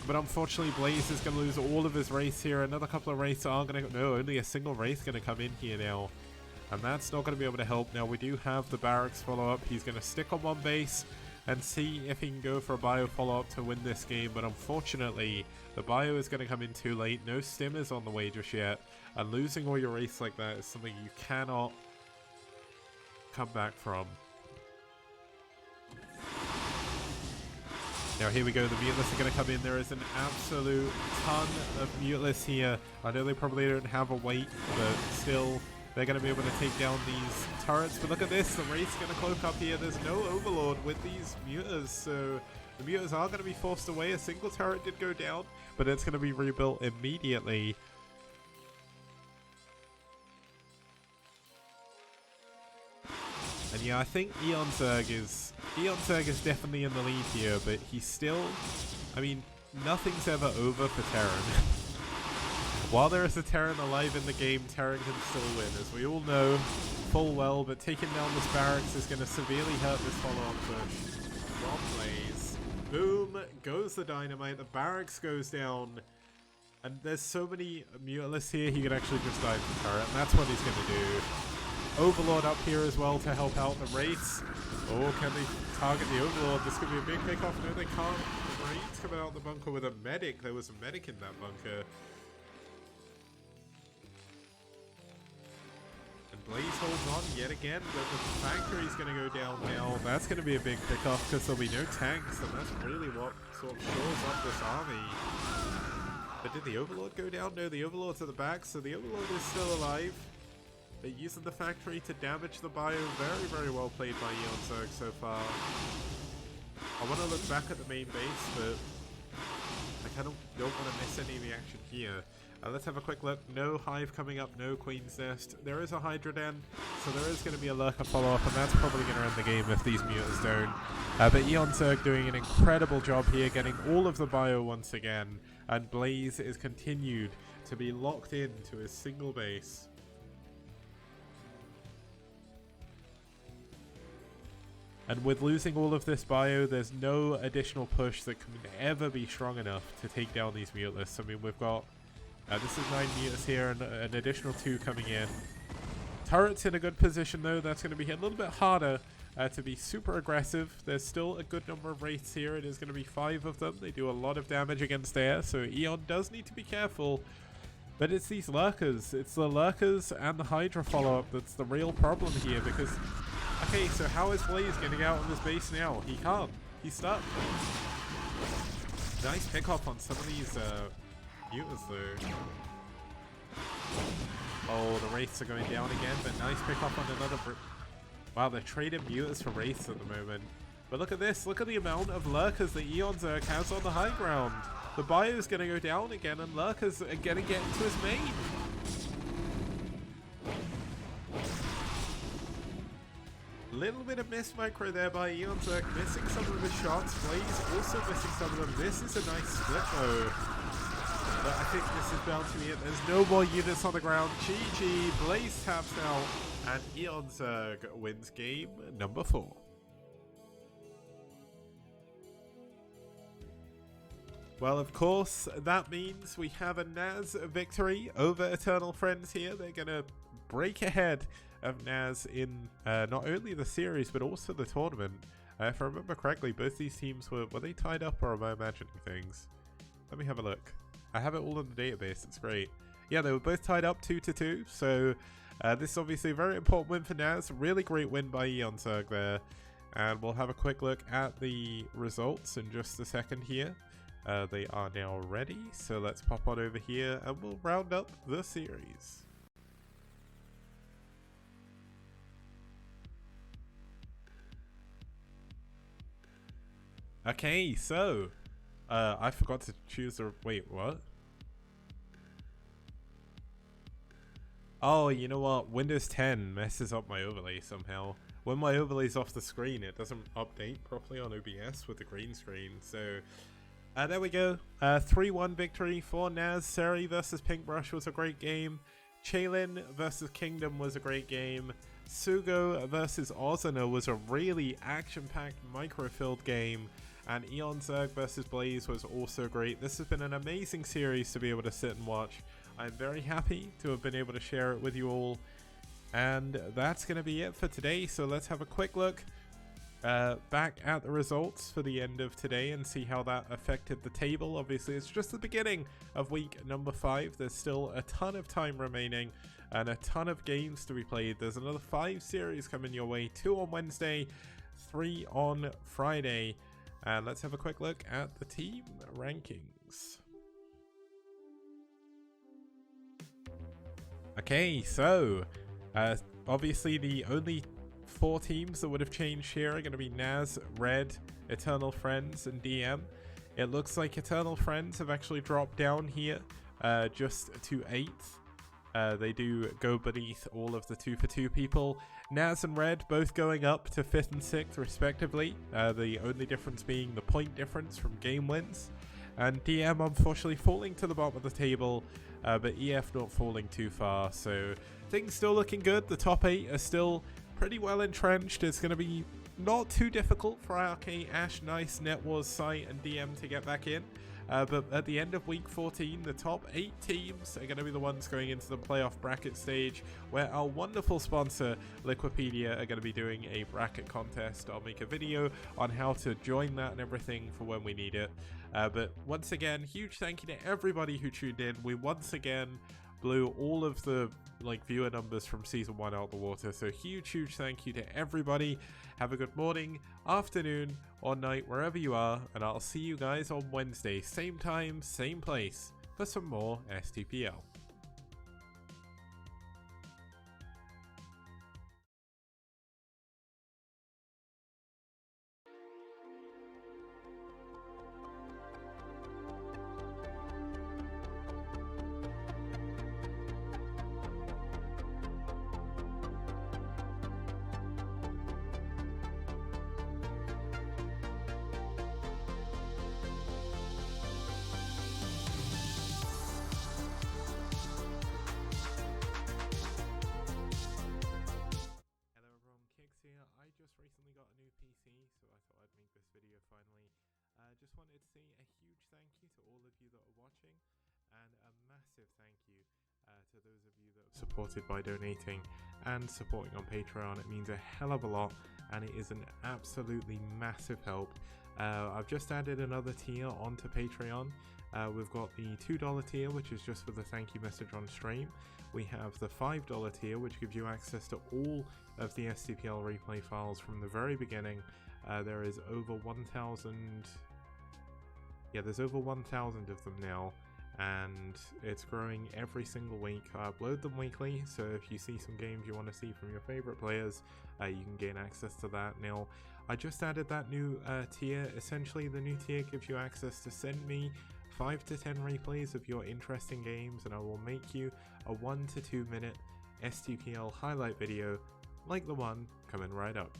But unfortunately, Blaze is going to lose all of his wraiths here. Another couple of wraiths are going to... No, only a single wraith going to come in here now. And that's not going to be able to help. Now, we do have the barracks follow-up. He's going to stick on one base and see if he can go for a bio follow-up to win this game. But unfortunately, the bio is going to come in too late. No stimmers on the way just yet. And losing all your wraiths like that is something you cannot come back from. Now here we go, the Muteless are going to come in. There is an absolute ton of Muteless here. I know they probably don't have a weight, but still, they're going to be able to take down these turrets. But look at this, the Wraith's going to cloak up here. There's no Overlord with these Mutas, so the Mutas are going to be forced away. A single turret did go down, but it's going to be rebuilt immediately. And yeah, I think Eonsurg is definitely in the lead here, but he's still... I mean, nothing's ever over for Terran. While there is a Terran alive in the game, Terran can still win, as we all know full well, but taking down this barracks is going to severely hurt this follow-up push. From Blaze. Boom! Goes the dynamite, the barracks goes down, and there's so many Muteless here, he could actually just die from turret, and that's what he's going to do. Overlord up here as well to help out the Wraiths. Oh, can they target the Overlord? This could be a big pick-off. No, they can't. The Wraiths coming out of the bunker with a medic. There was a medic in that bunker. And Blaze holds on yet again, but the factory's going to go down now. That's going to be a big pick-off because there'll be no tanks, and that's really what sort of shores up this army. But did the Overlord go down? No, the Overlord's at the back, so the Overlord is still alive. They're using the factory to damage the bio. Very, very well played by Eonsurg so far. I want to look back at the main base, but I kind of don't want to miss any of the action here. Let's have a quick look. No Hive coming up, no Queen's Nest. There is a Hydra Den, so there is going to be a Lurker follow-up, and that's probably going to end the game if these Mutas don't. But Eonsurg doing an incredible job here, getting all of the bio once again, and Blaze is continued to be locked into his single base. And with losing all of this bio, there's no additional push that can ever be strong enough to take down these Muteless. I mean, we've got... this is 9 Mutas here and an additional 2 coming in. Turret's in a good position though. That's going to be a little bit harder to be super aggressive. There's still a good number of Wraiths here. It is going to be 5 of them. They do a lot of damage against air, so Eon does need to be careful. But it's these Lurkers. It's the Lurkers and the Hydra follow-up that's the real problem here, because... Okay, so how is Blaze getting out on this base now? He can't. He's stuck. Nice pick-off on some of these Mutas though. Oh, the Wraiths are going down again, but nice pick-off on another... Wow, they're trading Mutas for Wraiths at the moment. But look at this. Look at the amount of Lurkers that Eonsurg has on the high ground. The bio's going to go down again, and Lurkers are going to get into his main. Little bit of miss micro there by Eonsurg, missing some of his shots. Blaze also missing some of them. This is a nice split though. But I think this is bound to be it. There's no more units on the ground. GG, Blaze taps out, and Eonsurg wins game number 4. Well, of course, that means we have a NaS victory over Eternal Friends here. They're going to break ahead of NaS in not only the series but also the tournament. If I remember correctly, both these teams were they tied up, or am I imagining things? Let me have a look. I have it all in the database. It's great. Yeah, they were both tied up 2-2. So this is obviously a very important win for NaS. Really great win by Eonsurg there. And we'll have a quick look at the results in just a second here. They are now ready, so let's pop on over here and we'll round up the series. Okay, so I forgot to choose a wait, what? Oh, you know what? Windows 10 messes up my overlay somehow. When my overlay's off the screen, it doesn't update properly on OBS with the green screen. So there we go. 3-1 victory for NaS. Seri versus Pinkbrush was a great game. Chaylin versus Kingdom was a great game. Sugo versus Ozuna was a really action-packed, micro-filled game. And Eon Zerg versus Blaze was also great. This has been an amazing series to be able to sit and watch. I'm very happy to have been able to share it with you all. And that's going to be it for today. So let's have a quick look back at the results for the end of today and see how that affected the table. Obviously, it's just the beginning of week number 5. There's still a ton of time remaining and a ton of games to be played. There's another 5 series coming your way, 2 on Wednesday, 3 on Friday. And let's have a quick look at the team rankings. Okay, so obviously the only 4 teams that would have changed here are going to be NaS, Red, Eternal Friends, and DM. It looks like Eternal Friends have actually dropped down here just to 8th. They do go beneath all of the 2-for-2 people. NaS and Red both going up to 5th and 6th respectively. The only difference being the point difference from game wins. And DM unfortunately falling to the bottom of the table, but EF not falling too far. So things still looking good. The top 8 are still pretty well entrenched. It's going to be not too difficult for RK, Ash, Nice, NetWars, Site, and DM to get back in. But at the end of week 14, the top 8 teams are going to be the ones going into the playoff bracket stage, where our wonderful sponsor, Liquipedia, are going to be doing a bracket contest. I'll make a video on how to join that and everything for when we need it. But once again, huge thank you to everybody who tuned in. We once again blew all of the viewer numbers from season 1 out the water, so huge thank you to everybody. Have a good morning, afternoon, or night wherever you are, and I'll see you guys on Wednesday, same time, same place, for some more STPL. I just recently got a new PC, so I thought I'd make this video finally. Just wanted to say a huge thank you to all of you that are watching, and a massive thank you to those of you that have supported by donating and supporting on Patreon. It means a hell of a lot, and it is an absolutely massive help. I've just added another tier onto Patreon. We've got the $2 tier, which is just for the thank you message on stream. We have the $5 tier, which gives you access to all of the STPL replay files from the very beginning. There is over 1,000. Yeah, there's over 1,000 of them now, and it's growing every single week. I upload them weekly, so if you see some games you want to see from your favorite players, you can gain access to that. Now, I just added that new tier. Essentially, the new tier gives you access to send me 5 to 10 replays of your interesting games, and I will make you a 1 to 2 minute STPL highlight video like the one coming right up.